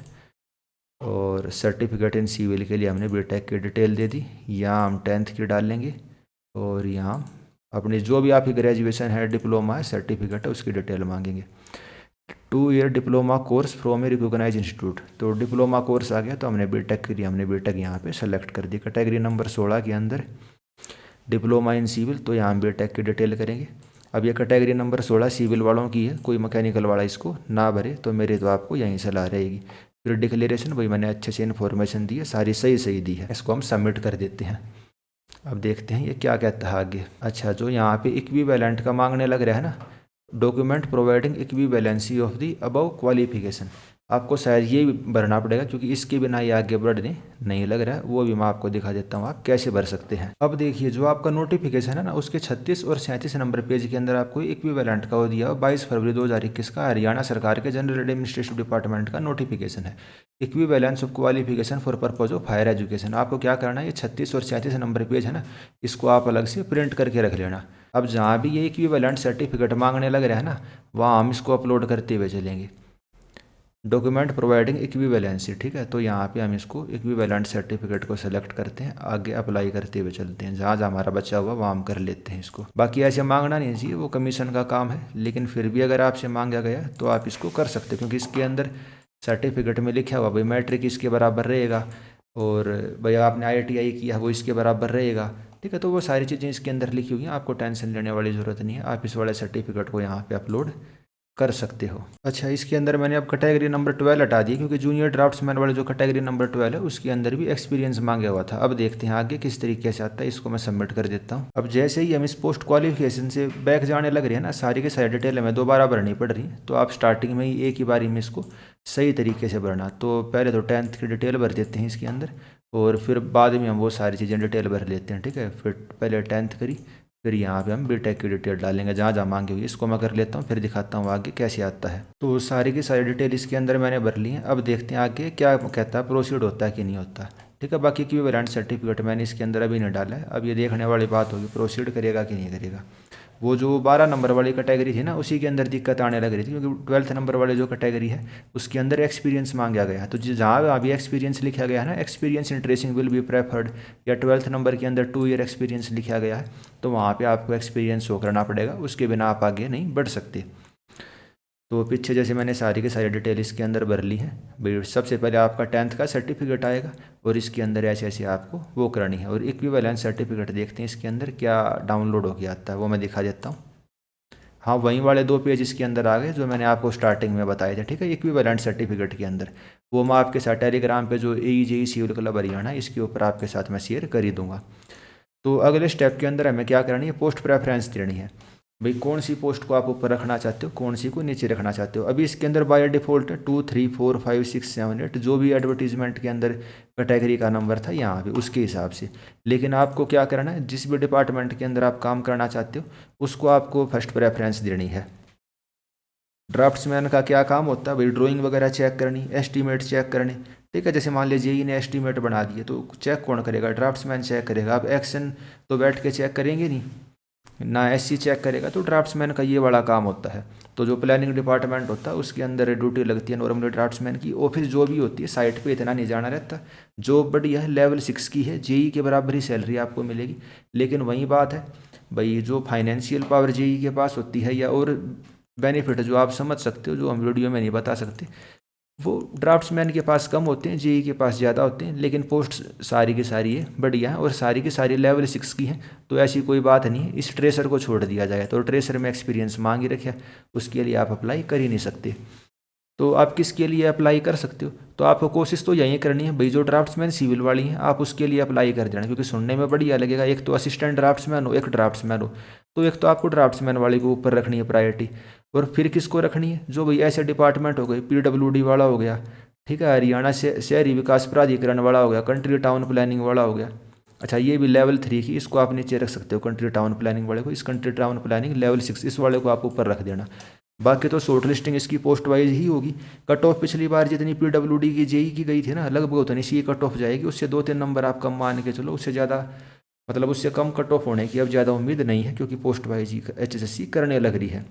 Speaker 1: और सर्टिफिकेट इन सिविल के लिए हमने बीटेक की डिटेल दे दी। यहाँ हम 10th की डाल लेंगे और यहाँ अपनी जो भी आपकी ग्रेजुएशन है, डिप्लोमा है, सर्टिफिकेट है, उसकी डिटेल मांगेंगे। 2 year diploma course from a recognise institute, तो डिप्लोमा कोर्स आ गया, तो हमने बीटेक के लिए हमने बीटेक यहाँ पे सेलेक्ट कर दी। कैटेगरी नंबर 16 के अंदर डिप्लोमा इन सिविल, तो यहाँ हम बीटेक की डिटेल करेंगे। अब ये कैटेगरी नंबर 16 सिविल वालों की है, कोई मैकेनिकल वाला इसको ना भरे, तो मेरी तो आपको यहीं सलाह रहेगी। फिर डिक्लेरेशन भाई मैंने अच्छे से इन्फॉर्मेशन दी है, सारी सही सही दी है, इसको हम सबमिट कर देते हैं। अब देखते हैं ये क्या कहता है आगे। अच्छा, जो यहाँ पे इक्विवेलेंट का मांगने लग रहा है ना, document providing equivalency of the above qualification, आपको शायद ये भरना पड़ेगा क्योंकि इसके बिना ये आगे बढ़ने नहीं लग रहा है। वो भी मैं आपको दिखा देता हूँ आप कैसे भर सकते हैं। अब देखिए जो आपका नोटिफिकेशन है ना उसके 36 और 37 नंबर पेज के अंदर आपको इक्विवेलेंट का वो दिया हुआ 22 फरवरी 2021 का हरियाणा सरकार के जनरल एडमिनिस्ट्रेटिव डिपार्टमेंट का नोटिफिकेशन है, equivalence of qualification for purpose of higher education. आपको क्या करना है, ये 36 और 37 नंबर पेज है ना, इसको आप अलग से प्रिंट करके रख लेना। अब जहाँ भी ये इक्विवेलेंट सर्टिफिकेट मांगने लग रहा है ना, वहाँ हम इसको अपलोड करते हुए चलेंगे। डॉक्यूमेंट प्रोवाइडिंग इक्विवेलेंसी, ठीक है, तो यहाँ पे हम इसको इक्विवेलेंट सर्टिफिकेट को सेलेक्ट करते हैं, आगे अप्लाई करते हुए चलते हैं। जहाँ जहाँ हमारा बचा हुआ वहाँ हम कर लेते हैं इसको। बाकी ऐसे मांगना नहीं चाहिए, वो कमीशन का काम है, लेकिन फिर भी अगर आपसे मांगा गया तो आप इसको कर सकते हो क्योंकि इसके अंदर सर्टिफिकेट में लिखा हुआ भाई मैट्रिक इसके बराबर रहेगा और भाई आपने IITI किया वो इसके बराबर रहेगा, ठीक है। तो वो सारी चीज़ें इसके अंदर लिखी हुई हैं, आपको टेंशन लेने वाली ज़रूरत नहीं है। आप इस वाले सर्टिफिकेट को यहाँ पे अपलोड कर सकते हो। अच्छा, इसके अंदर मैंने अब कैटेगरी नंबर 12 हटा दी क्योंकि जूनियर ड्राफ्ट्समैन वाले जो कैटेगरी नंबर 12 है उसके अंदर भी एक्सपीरियंस मांगा हुआ था। अब देखते हैं आगे किस तरीके से आता है, इसको मैं सबमिट कर देता हूँ। अब जैसे ही हम इस पोस्ट क्वालिफिकेशन से बैक जाने लग रहे हैं ना, सारी की सारी डिटेल हमें दोबारा भरनी पड़ रही है, तो आप स्टार्टिंग में ही एक ही बारी में इसको सही तरीके से भरना। तो पहले तो 10th की डिटेल भर देते हैं इसके अंदर और फिर बाद में हम वो सारी चीज़ें डिटेल भर लेते हैं, ठीक है। फिर पहले 10th करी, फिर यहाँ पे हम बीटेक की डिटेल डालेंगे जहाँ जहाँ मांगी हुई, इसको मैं कर लेता हूँ, फिर दिखाता हूँ आगे कैसे आता है। तो सारी की सारी डिटेल इसके अंदर मैंने भर ली है। अब देखते हैं आगे क्या कहता है, प्रोसीड होता है कि नहीं होता, ठीक है। बाकी इक्विवेलेंट सर्टिफिकेट मैंने इसके अंदर अभी नहीं डाला है, अब ये देखने वाली बात होगी प्रोसीड करेगा कि नहीं करेगा। वो जो 12 नंबर वाली कैटेगरी थी ना उसी के अंदर दिक्कत आने लग रही थी क्योंकि 12th नंबर वाले जो कैटेगरी है उसके अंदर एक्सपीरियंस मांगा गया है। तो जहाँ अभी एक्सपीरियंस लिखा गया है ना, experience in tracing will be preferred, या 12th नंबर के अंदर 2 ईयर एक्सपीरियंस लिखा गया है, तो वहाँ पे आपको एक्सपीरियंस शो करना पड़ेगा, उसके बिना आप आगे नहीं बढ़ सकते। तो पीछे जैसे मैंने सारी की सारी डिटेल इसके अंदर भर ली है भाई। सबसे पहले आपका 10th का सर्टिफिकेट आएगा और इसके अंदर ऐसे ऐसे आपको वो करनी है। और इक्विवेलेंट सर्टिफिकेट देखते हैं इसके अंदर क्या डाउनलोड होकर आता है, वो मैं दिखा देता हूँ। हाँ, वहीं वाले 2 पेज इसके अंदर आ गए जो मैंने आपको स्टार्टिंग में बताए थे, ठीक है, इक्विवेलेंट सर्टिफिकेट के अंदर। वो मैं आपके साथ टेलीग्राम पे जो AEJE सिविल क्लब हरियाणा इसके ऊपर आपके साथ मैं शेयर कर ही दूंगा। तो अगले स्टेप के अंदर हमें क्या करनी है, पोस्ट प्रेफरेंस देनी है भाई। कौन सी पोस्ट को आप ऊपर रखना चाहते हो, कौन सी को नीचे रखना चाहते हो। अभी इसके अंदर बाय डिफ़ॉल्ट 2, 3, 4, 5, 6, 7, 8 जो भी एडवर्टीजमेंट के अंदर कैटेगरी का नंबर था यहाँ पे उसके हिसाब से। लेकिन आपको क्या करना है, जिस भी डिपार्टमेंट के अंदर आप काम करना चाहते हो उसको आपको फर्स्ट प्रेफरेंस देनी है। ड्राफ्ट्समैन का क्या काम होता है भाई, ड्राइंग वगैरह चेक करनी, एस्टीमेट चेक करने, ठीक है। जैसे मान लीजिए JEE ने एस्टीमेट बना दिए तो चेक कौन करेगा, ड्राफ्ट्समैन चेक करेगा। अब एक्शन तो बैठ के चेक करेंगे नहीं, ना एससी चेक करेगा। तो ड्राफ्ट्समैन का ये बड़ा काम होता है। तो जो प्लानिंग डिपार्टमेंट होता है उसके अंदर ड्यूटी लगती है नॉर्मली ड्राफ्ट्समैन की। ऑफिस जो भी होती है साइट पे इतना नहीं जाना रहता। जॉब बढ़िया है, लेवल 6 की है, जेई के बराबर ही सैलरी आपको मिलेगी। लेकिन वही बात है भाई, जो फाइनेंशियल पावर जेई के पास होती है या और बेनिफिट जो आप समझ सकते हो, जो हम वीडियो में नहीं बता सकते, वो ड्राफ्ट्समैन के पास कम होते हैं, जेई के पास ज़्यादा होते हैं। लेकिन पोस्ट सारी की सारी है बढ़िया है और सारी की सारी लेवल 6 की हैं। तो ऐसी कोई बात नहीं है इस ट्रेसर को छोड़ दिया जाए। तो ट्रेसर में एक्सपीरियंस मांग ही रखे, उसके लिए आप अप्लाई कर ही नहीं सकते। तो आप किसके लिए अप्लाई कर सकते हो? तो आपको कोशिश तो यही करनी है भाई, जो ड्राफ्ट्समैन सिविल वाली हैं आप उसके लिए अप्लाई कर देना, क्योंकि सुनने में बढ़िया लगेगा। एक तो असिस्टेंट ड्राफ्ट्समैन हो, एक ड्राफ्ट्समैन हो, तो एक तो आपको ड्राफ्ट्समैन वाले को ऊपर रखनी है प्रायोरिटी। और फिर किसको रखनी है? जो भाई ऐसे डिपार्टमेंट हो गए, पीडब्ल्यूडी वाला हो गया, ठीक है, हरियाणा से शहरी विकास प्राधिकरण वाला हो गया, कंट्री टाउन प्लानिंग वाला हो गया। अच्छा, ये भी लेवल 3 की, इसको आप नीचे रख सकते हो कंट्री टाउन प्लानिंग वाले को। इस कंट्री टाउन प्लानिंग लेवल 6 इस वाले को आप ऊपर रख देना। बाकी तो शॉर्ट लिस्टिंग इसकी पोस्ट वाइज ही होगी। कट ऑफ पिछली बार जितनी पीडब्ल्यूडी की जेई की गई थी ना, लगभग उतनी सी कट ऑफ जाएगी। उससे 2-3 नंबर आप कम मान के चलो, उससे ज़्यादा मतलब उससे कम कट ऑफ होने की अब ज़्यादा उम्मीद नहीं है, क्योंकि पोस्ट वाइज ही HSSC करने लग रही है।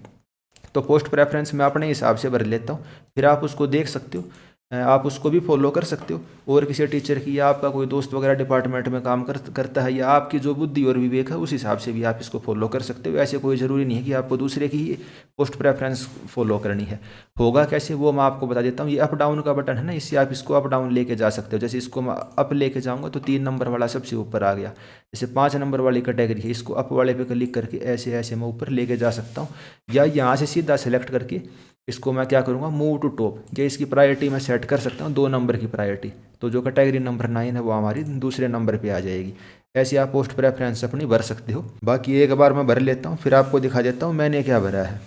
Speaker 1: तो पोस्ट प्रेफरेंस मैं अपने हिसाब से भर लेता हूँ, फिर आप उसको देख सकते हो, आप उसको भी फॉलो कर सकते हो। और किसी टीचर की या आपका कोई दोस्त वगैरह डिपार्टमेंट में काम करता है, या आपकी जो बुद्धि और विवेक है उस हिसाब से भी आप इसको फॉलो कर सकते हो। ऐसे कोई ज़रूरी नहीं है कि आपको दूसरे की ही पोस्ट प्रेफरेंस फॉलो करनी है। होगा कैसे वो मैं आपको बता देता हूँ। ये अप डाउन का बटन है ना, इससे आप इसको अप डाउन लेके जा सकते हो। जैसे इसको मैं अप लेके जाऊँगा तो 3 नंबर वाला सबसे ऊपर आ गया। जैसे 5 नंबर वाली कैटेगरी है, इसको अप वाले पे क्लिक करके ऐसे ऐसे मैं ऊपर लेके जा सकता हूँ। या यहाँ से सीधा सेलेक्ट करके इसको मैं क्या करूँगा, मूव टू टॉप, या इसकी प्रायोरिटी मैं सेट कर सकता हूँ 2 नंबर की प्रायोरिटी। तो जो कैटेगरी नंबर 9 है वो हमारी दूसरे नंबर पे आ जाएगी। ऐसे आप पोस्ट प्रेफरेंस अपनी भर सकते हो। बाकी एक बार मैं भर लेता हूँ, फिर आपको दिखा देता हूँ मैंने क्या भरा है।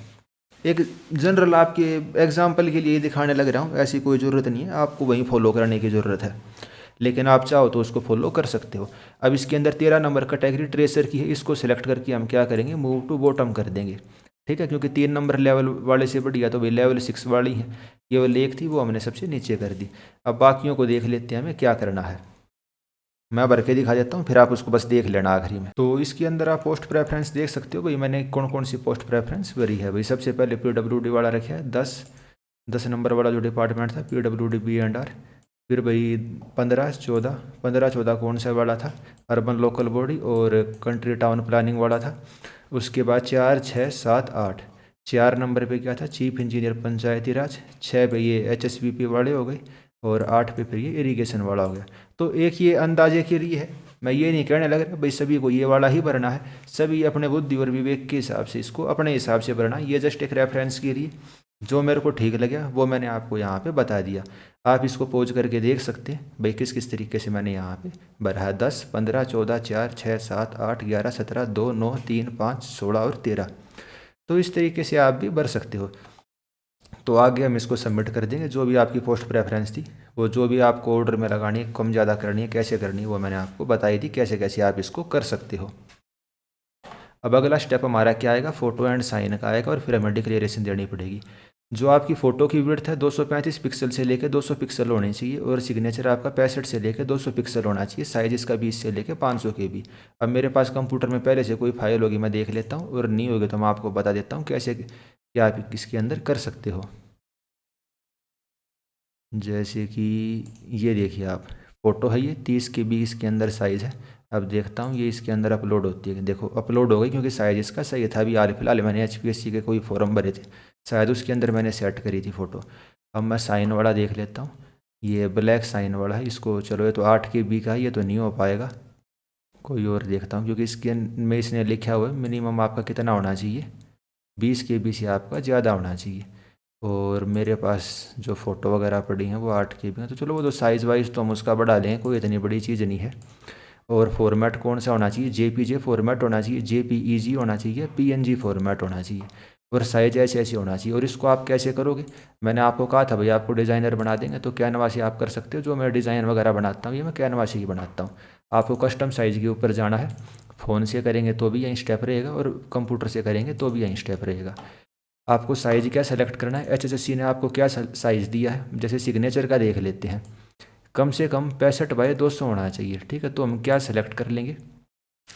Speaker 1: एक जनरल आपके एग्जाम्पल के लिए दिखाने लग रहा हूँ, ऐसी कोई ज़रूरत नहीं है आपको वहीं फॉलो करने की ज़रूरत है, लेकिन आप चाहो तो उसको फॉलो कर सकते हो। अब इसके अंदर 13 नंबर कैटेगरी ट्रेसर की है, इसको सिलेक्ट करके हम क्या करेंगे, मूव टू बॉटम कर देंगे। ठीक है, क्योंकि 3 नंबर लेवल वाले से बढ़िया तो भाई लेवल 6 वाली है। केवल एक थी वो हमने सबसे नीचे कर दी। अब बाकियों को देख लेते हैं हमें क्या करना है, मैं भर के दिखा देता हूँ, फिर आप उसको बस देख लेना आखिरी में। तो इसके अंदर आप पोस्ट प्रेफरेंस देख सकते हो भाई, मैंने कौन कौन सी पोस्ट प्रेफरेंस भरी है। भाई सबसे पहले पीडब्ल्यूडी वाला रखा है 10 नंबर वाला जो डिपार्टमेंट था पीडब्ल्यूडी B&R। फिर भाई 15-14 कौन सा वाला था, अर्बन लोकल बॉडी और कंट्री टाउन प्लानिंग वाला था। उसके बाद 4, 6, 7, 8, 4 नंबर पे क्या था, चीफ इंजीनियर पंचायती राज। 6 पे ये HSBP वाले हो गए और 8 पे फिर ये इरीगेशन वाला हो गया। तो एक ये अंदाजे के लिए है, मैं ये नहीं कहने लग रहा भाई सभी को ये वाला ही भरना है। सभी अपने बुद्धि और विवेक के हिसाब से इसको अपने हिसाब से भरना। ये जस्ट एक रेफरेंस के लिए जो मेरे को ठीक लगा वो मैंने आपको यहाँ पे बता दिया। आप इसको पोज करके देख सकते हैं भाई किस किस तरीके से मैंने यहाँ पे भरा है। 10, 15, 14, 4, 6, 7, 8, 11, 17, 2, 9, 3, 5, 16 और 13। तो इस तरीके से आप भी भर सकते हो। तो आगे हम इसको सबमिट कर देंगे। जो भी आपकी पोस्ट प्रेफरेंस थी वो जो भी आपको ऑर्डर में लगानी है, कम ज़्यादा करनी है, कैसे करनी है, वो मैंने आपको बताई थी कैसे कैसे आप इसको कर सकते हो। अब अगला स्टेप हमारा क्या आएगा, फ़ोटो एंड साइन का आएगा और फिर हमें डिक्लेरेशन देनी पड़ेगी। जो आपकी फ़ोटो की विड्थ है 235 पिक्सल से लेकर 200 पिक्सल होनी चाहिए और सिग्नेचर आपका 65 से लेकर 200 पिक्सल होना चाहिए। साइज इसका 20 से लेकर 500 KB। अब मेरे पास कंप्यूटर में पहले से कोई फाइल होगी, मैं देख लेता हूँ, और नहीं होगी तो मैं आपको बता देता हूँ कैसे क्या आप इसके अंदर कर सकते हो। जैसे कि ये देखिए आप, फ़ोटो है ये 30 KB इसके अंदर साइज़ है। अब देखता हूँ ये इसके अंदर अपलोड होती है। देखो अपलोड हो गई, क्योंकि साइज़ इसका सही था। अभी हाल फिलहाल मैंने HPSC के कोई फॉर्म भरे थे, शायद उसके अंदर मैंने सेट करी थी फ़ोटो। अब मैं साइन वाला देख लेता हूँ, ये ब्लैक साइन वाला है। इसको चलो, ये तो 8 KB का है, ये तो नहीं हो पाएगा। कोई और देखता हूँ, क्योंकि इसके में इसने लिखा हुआ है मिनिमम आपका कितना होना चाहिए, 20 KB से आपका ज़्यादा होना चाहिए। और मेरे पास जो फ़ोटो वगैरह पड़ी हैं वो 8 KB हैं। तो चलो वो तो साइज़ वाइज तो हम उसका बढ़ा लें, कोई इतनी बड़ी चीज़ नहीं है। और फॉर्मेट कौन सा होना चाहिए, JPG फॉर्मेट होना चाहिए, JPEG होना चाहिए, PNG फॉर्मेट होना चाहिए, और साइज ऐसे ऐसे होना चाहिए। और इसको आप कैसे करोगे, मैंने आपको कहा था भाई आपको डिज़ाइनर बना देंगे, तो कैनवा से आप कर सकते हो। जो मैं डिज़ाइन वगैरह बनाता हूँ ये मैं कैनवा से ही बनाता हूँ। आपको कस्टम साइज़ के ऊपर जाना है, फ़ोन से करेंगे तो भी यहीं स्टेप रहेगा और कंप्यूटर से करेंगे तो भी यहीं स्टेप रहेगा। आपको साइज़ क्या सेलेक्ट करना है, HSSC ने आपको क्या साइज़ दिया है। जैसे सिग्नेचर का देख लेते हैं, कम से कम 65 बाई 200 होना चाहिए। ठीक है, तो हम क्या सेलेक्ट कर लेंगे,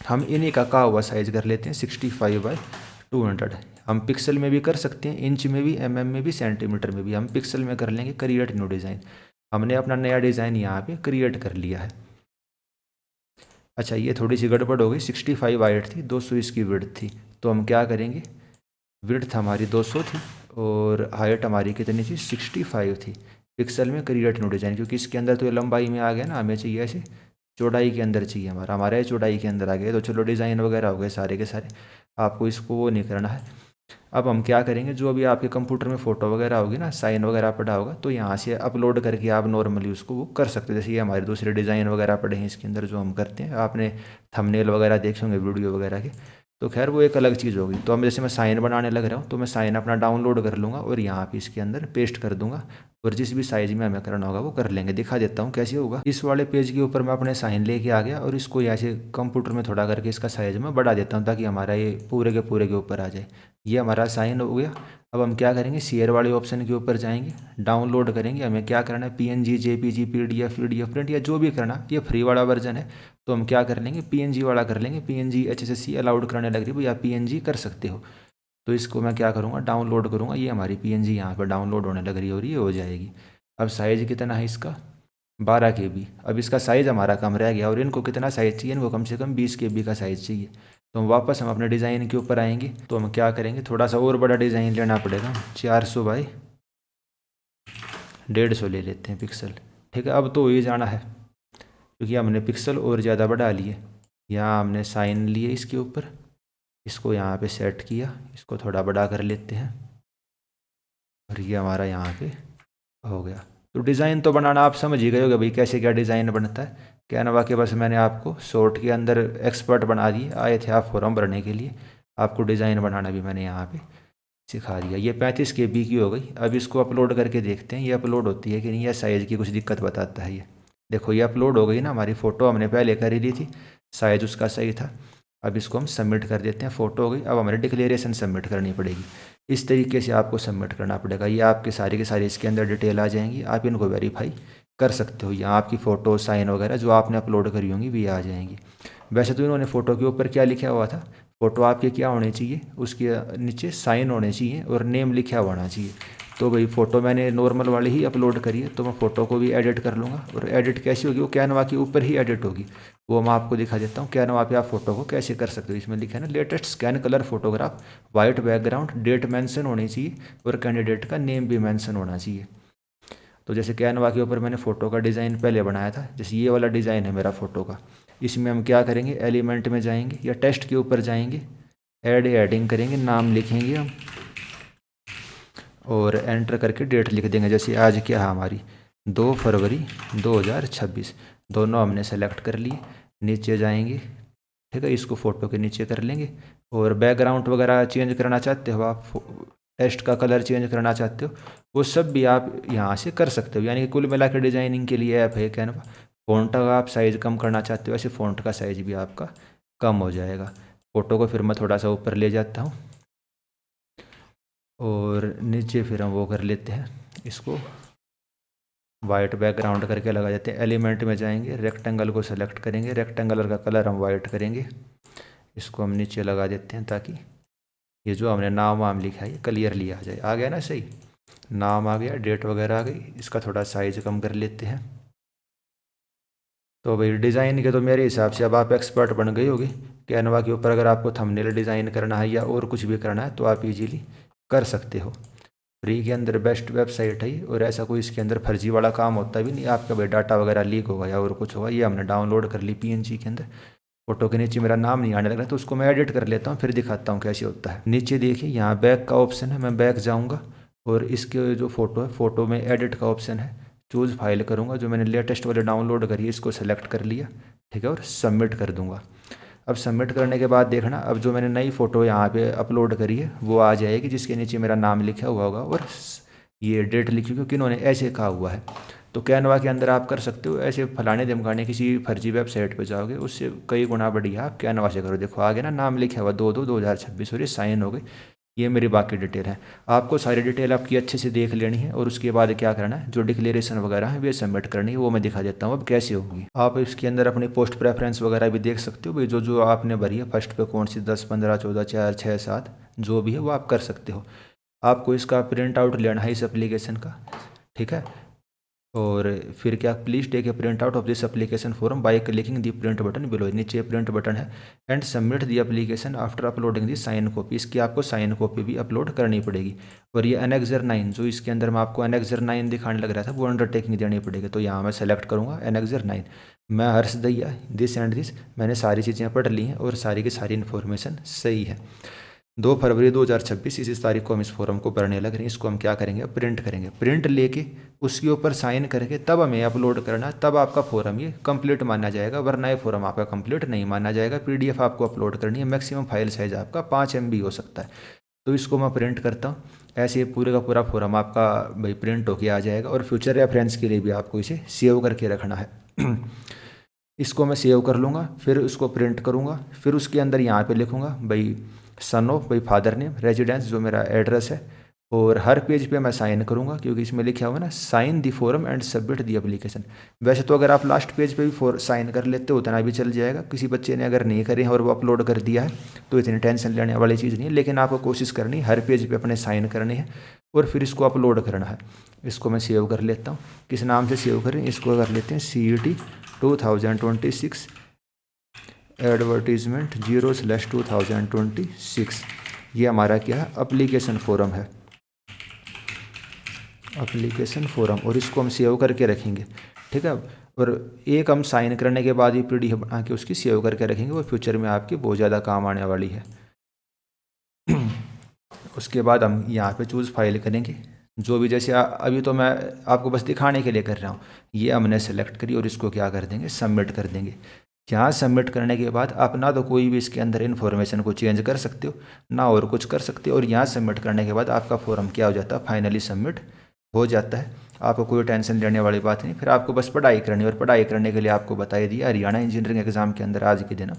Speaker 1: हम इन्हीं का हुआ साइज़ कर लेते हैं 65/200। हम पिक्सल में भी कर सकते हैं, इंच में भी, में भी, सेंटीमीटर में भी। हम पिक्सल में कर लेंगे क्रिएट न्यू डिज़ाइन। हमने अपना नया डिज़ाइन यहाँ पे क्रिएट कर लिया है। अच्छा, ये थोड़ी सी गड़बड़ हो गई, 65 हाइट थी, 200 इसकी विड्थ थी। तो हम क्या करेंगे, विड्थ हमारी 200 थी और हाइट हमारी कितनी थी, 65 थी। पिक्सल में क्रिएट न्यू डिज़ाइन, क्योंकि इसके अंदर तो ये लंबाई में आ गया ना, हमें चाहिए ऐसे चौड़ाई के अंदर चाहिए, हमारा ये चौड़ाई के अंदर आ गया। तो चलो डिज़ाइन वगैरह हो गए सारे के सारे, आपको इसको वो नहीं करना है। अब हम क्या करेंगे, जो भी आपके कंप्यूटर में फ़ोटो वगैरह होगी ना, साइन वगैरह पड़ा होगा, तो यहाँ से अपलोड करके आप नॉर्मली उसको वो कर सकते हैं। जैसे ये हमारे दूसरे डिज़ाइन वगैरह पड़े हैं इसके अंदर जो हम करते हैं, आपने थंबनेल वगैरह देखे होंगे वीडियो वगैरह के, तो खैर वो एक अलग चीज़ होगी। तो हम जैसे मैं साइन बनाने लग रहा हूँ, तो मैं साइन अपना डाउनलोड कर लूँगा और यहाँ पे इसके अंदर पेस्ट कर दूँगा, और जिस भी साइज़ में हमें करना होगा वो कर लेंगे। दिखा देता हूँ कैसे होगा। इस वाले पेज के ऊपर मैं अपने साइन लेके आ गया और इसको ऐसे कंप्यूटर में थोड़ा करके इसका साइज़ में बढ़ा देता हूँ, ताकि हमारा ये पूरे के ऊपर आ जाए। ये हमारा साइन हो गया। अब हम क्या करेंगे, शेयर वाले ऑप्शन के ऊपर जाएंगे, डाउनलोड करेंगे। हमें क्या करना है, PNG, JPG, PDF, PDF print या जो भी करना, ये फ्री वाला वर्जन है। तो हम क्या कर लेंगे, PNG वाला कर लेंगे। PNG HSC अलाउड करने लग रही है भैया, PNG कर सकते हो। तो इसको मैं क्या करूँगा, डाउनलोड करूँगा। ये हमारी PNG यहाँ पर डाउनलोड होने लग रही है और ये हो जाएगी। अब साइज़ कितना है इसका, 12 KB। अब इसका साइज़ हमारा कम रह गया, और इनको कितना साइज़ चाहिए, इनको कम से कम 20 KB का साइज़ चाहिए। तो वापस हम अपने डिज़ाइन के ऊपर आएंगे। तो हम क्या करेंगे, थोड़ा सा और बड़ा डिज़ाइन लेना पड़ेगा, 400x150 ले लेते हैं पिक्सल। ठीक है, अब तो ये जाना है, क्योंकि हमने पिक्सल और ज़्यादा बढ़ा लिए। यहाँ हमने साइन लिए इसके ऊपर, इसको यहाँ पे सेट किया, इसको थोड़ा बड़ा कर लेते हैं, और ये हमारा यहाँ पे हो गया। तो डिज़ाइन तो बनाना आप समझ ही गए होगे भाई, कैसे क्या डिज़ाइन बनता है। कैनवा के बस मैंने आपको शॉर्ट के अंदर एक्सपर्ट बना दिए, आए थे आप फॉर्म भरने के लिए, आपको डिज़ाइन बनाना भी मैंने यहाँ पे सिखा दिया। ये 35 KB की हो गई। अब इसको अपलोड करके देखते हैं ये अपलोड होती है कि नहीं, या साइज़ की कुछ दिक्कत बताता है ये। देखो ये अपलोड हो गई ना, हमारी फ़ोटो हमने पहले कर ही ली थी, साइज़ उसका सही था। अब इसको हम सबमिट कर देते हैं, फ़ोटो हो गई। अब हमारी डिक्लेरेशन सबमिट करनी पड़ेगी। इस तरीके से आपको सबमिट करना पड़ेगा। ये आपके सारे के सारे इसके अंदर डिटेल आ जाएंगी, आप इनको वेरीफाई कर सकते हो। यहाँ आपकी फ़ोटो, साइन वगैरह जो आपने अपलोड करी होंगी भी आ जाएंगी। वैसे तो इन्होंने फ़ोटो के ऊपर क्या लिखा हुआ था, फ़ोटो आपके क्या होने चाहिए, उसके नीचे साइन होने चाहिए और नेम लिखा होना चाहिए। तो भाई फ़ोटो मैंने नॉर्मल वाली ही अपलोड करी है, तो मैं फ़ोटो को भी एडिट कर लूँगा। और एडिट कैसी होगी, वो कैनवा के ऊपर ही एडिट होगी, वो मैं आपको दिखा देता हूँ। कैनवा पे आप फ़ोटो को कैसे कर सकते हो, इसमें लिखा है ना, latest scan colour photograph, white background, date mention होनी चाहिए और कैंडिडेट का नेम भी मेंशन होना चाहिए। तो जैसे कैनवा के ऊपर मैंने फ़ोटो का डिज़ाइन पहले बनाया था, जैसे ये वाला डिज़ाइन है मेरा फ़ोटो का। इसमें हम क्या करेंगे, एलिमेंट में जाएंगे या टेस्ट के ऊपर जाएंगे, एडिंग करेंगे, नाम लिखेंगे हम और एंटर करके डेट लिख देंगे। जैसे आज क्या है हमारी, 2 फरवरी 2026, दोनों हमने सेलेक्ट कर लिए। नीचे जाएंगे, ठीक है, इसको फ़ोटो के नीचे कर लेंगे। और बैकग्राउंड वगैरह चेंज करना चाहते हो आप, टेक्स्ट का कलर चेंज करना चाहते हो, वो सब भी आप यहाँ से कर सकते हो। यानी कि कुल मिला के डिज़ाइनिंग के लिए ऐप है कैनवा। फ़ॉन्ट का आप साइज़ कम करना चाहते हो, ऐसे फ़ॉन्ट का साइज़ भी आपका कम हो जाएगा। फ़ोटो को फिर मैं थोड़ा सा ऊपर ले जाता हूँ और नीचे फिर हम वो कर लेते हैं, इसको वाइट बैकग्राउंड करके लगा देते हैं। एलिमेंट में जाएंगे, रेक्टेंगल को सेलेक्ट करेंगे, रेक्टेंगल का कलर हम वाइट करेंगे, इसको हम नीचे लगा देते हैं ताकि ये जो हमने नाम वाम लिखा है ये क्लियरली आ जाए। आ गया ना सही, नाम आ गया, डेट वगैरह आ गई। इसका थोड़ा साइज़ कम कर लेते हैं। तो भाई डिज़ाइन के तो मेरे हिसाब से अब आप एक्सपर्ट बन गई होगी कैनवा के ऊपर। अगर आपको थंबनेल डिज़ाइन करना है या और कुछ भी करना है तो आप इजीली कर सकते हो। फ्री के अंदर बेस्ट वेबसाइट है और ऐसा कोई इसके अंदर फर्जी वाला काम होता भी नहीं। आपका भाई डाटा वगैरह लीक होगा या और कुछ होगा। ये हमने डाउनलोड कर ली PNG के अंदर, फोटो के नीचे मेरा नाम नहीं आने लग रहा, तो उसको मैं एडिट कर लेता हूँ, फिर दिखाता हूँ कैसे होता है। नीचे देखिए यहाँ बैक का ऑप्शन है, मैं बैक जाऊँगा और इसके जो फ़ोटो है, फ़ोटो में एडिट का ऑप्शन है, चूज़ फाइल करूँगा। जो मैंने लेटेस्ट वाले डाउनलोड करी है इसको सेलेक्ट कर लिया, ठीक है, और सबमिट कर दूँगा। अब सबमिट करने के बाद देखना, अब जो मैंने नई फ़ोटो यहाँ पे अपलोड करी है वो आ जाएगी, जिसके नीचे मेरा नाम लिखा हुआ होगा और ये डेट लिखी, क्योंकि इन्होंने ऐसे कहा हुआ है। तो कैनवा के अंदर आप कर सकते हो ऐसे, फलाने धमकाने किसी फर्जी वेबसाइट पर जाओगे उससे कई गुना बढ़िया आप कैनवा से करो। देखो आगे ना नाम लिखा हुआ 2/2/2026 और ये साइन हो गई। ये मेरी बाकी डिटेल है। आपको सारी डिटेल आपकी अच्छे से देख लेनी है और उसके बाद क्या करना है, जो डिक्लेरेशन वगैरह है वे सबमिट करनी है, वो मैं दिखा देता हूँ अब कैसे होगी। आप इसके अंदर अपनी पोस्ट प्रेफरेंस वगैरह भी देख सकते हो भाई, जो जो आपने भरी है फर्स्ट पे कौन सी 10, 15, 14, 4, 6, 7 जो भी है वो आप कर सकते हो। आपको इसका प्रिंट आउट लेना है इस एप्लीकेशन का, ठीक है। और फिर क्या, please take a print out of this application form by clicking the print button below. नीचे प्रिंट बटन है and submit the application after uploading the sign copy. इसकी आपको साइन कॉपी भी अपलोड करनी पड़ेगी। और ये एनेक्सर 9 जो इसके अंदर मैं आपको एनेक्सर 9 दिखाने लग रहा था वो अंडरटेकिंग देनी पड़ेगी। तो यहाँ मैं सेलेक्ट करूँगा एनेक्सर 9। मैं हर्ष दैया दिस एंड दिस, मैंने सारी चीज़ें पढ़ ली हैं और सारी की सारी इन्फॉर्मेशन सही है। 2 फरवरी 2026 इस तारीख को हम इस फॉर्म को भरने लग रहे हैं। इसको हम क्या करेंगे, प्रिंट करेंगे। प्रिंट लेके उसके ऊपर साइन करके तब हमें अपलोड करना, तब आपका फॉर्म ये कंप्लीट माना जाएगा, वरना ये फॉर्म आपका कंप्लीट नहीं माना जाएगा। पीडीएफ आपको अपलोड करनी है, मैक्सिमम फाइल साइज आपका 5 MB हो सकता है। तो इसको मैं प्रिंट करता हूँ। ऐसे पूरे का पूरा फॉर्म आपका भाई प्रिंट होके आ जाएगा। और फ्यूचर रेफरेंस के लिए भी आपको इसे सेव करके रखना है। इसको मैं सेव कर लूँगा, फिर उसको प्रिंट करूँगा, फिर उसके अंदर यहाँ पे लिखूँगा भाई सन ऑफ, भाई फादर नेम, रेजिडेंस जो मेरा एड्रेस है, और हर पेज पे मैं साइन करूँगा क्योंकि इसमें लिखा हुआ है ना, sign the form and submit the application. वैसे तो अगर आप लास्ट पेज पे भी साइन कर लेते हो उतना भी चल जाएगा। किसी बच्चे ने अगर नहीं करे हैं और वो अपलोड कर दिया है तो इतनी टेंशन लेने वाली चीज़ नहीं है, लेकिन आपको कोशिश करनी है हर पेज पे अपने साइन करने हैं और फिर इसको अपलोड करना है। इसको मैं सेव कर लेता हूँ। किस नाम से सेव करें, इसको कर लेते हैं CET 2026 एडवर्टीजमेंट 0/2026। ये हमारा क्या है, एप्लीकेशन फॉर्म है, एप्लीकेशन फॉर्म। और इसको हम सेव करके रखेंगे, ठीक है। और एक हम साइन करने के बाद ये PDF बना के उसकी सेव करके रखेंगे, वो फ्यूचर में आपकी बहुत ज़्यादा काम आने वाली है। उसके बाद हम यहाँ पे चूज़ फाइल करेंगे, जो भी जैसे अभी तो मैं आपको बस दिखाने के लिए कर रहा हूँ। ये हमने सेलेक्ट करी और इसको क्या कर देंगे, सबमिट कर देंगे। यहाँ सबमिट करने के बाद आप ना तो कोई भी इसके अंदर इन्फॉर्मेशन को चेंज कर सकते हो, ना और कुछ कर सकते हो। और यहाँ सबमिट करने के बाद आपका फॉर्म क्या हो जाता है, फाइनली सबमिट हो जाता है। आपको कोई टेंशन लेने वाली बात नहीं। फिर आपको बस पढ़ाई करनी है, और पढ़ाई करने के लिए आपको बताई दिया हरियाणा इंजीनियरिंग एग्ज़ाम के अंदर आज के दिन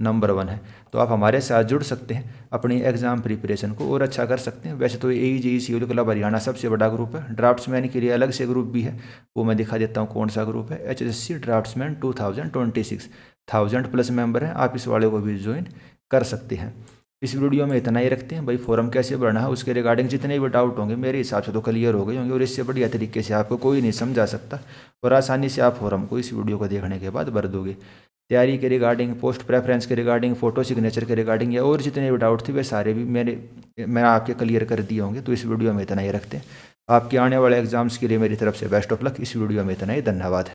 Speaker 1: नंबर 1 है। तो आप हमारे साथ जुड़ सकते हैं, अपनी एग्ज़ाम प्रिपरेशन को और अच्छा कर सकते हैं। वैसे तो AE सिविल क्लब हरियाणा सबसे बड़ा ग्रुप है। ड्राफ्ट्समैन के लिए अलग से ग्रुप भी है, वो मैं दिखा देता हूँ कौन सा ग्रुप है। HSC ड्राफ्ट्समैन 2026 1000+ मेंबर हैं। आप इस वाले को भी ज्वाइन कर सकते हैं। इस वीडियो में इतना ही रखते हैं भाई। फॉर्म कैसे भरना है उसके रिगार्डिंग जितने भी डाउट होंगे मेरे हिसाब से तो क्लियर हो गए होंगे, और इससे बढ़िया तरीके से आपको कोई नहीं समझा सकता, और आसानी से आप फॉर्म को इस वीडियो को देखने के बाद भर दोगे। तैयारी के रिगार्डिंग, पोस्ट प्रेफरेंस के रिगार्डिंग, फ़ोटो सिग्नेचर के रिगार्डिंग, या और जितने भी डाउट थे वे सारे भी मैंने आपके क्लियर कर दिए होंगे। तो इस वीडियो में इतना ही रखते हैं। आपके आने वाले एग्जाम्स के लिए मेरी तरफ से बेस्ट ऑफ लक। इस वीडियो में इतना ही, धन्यवाद।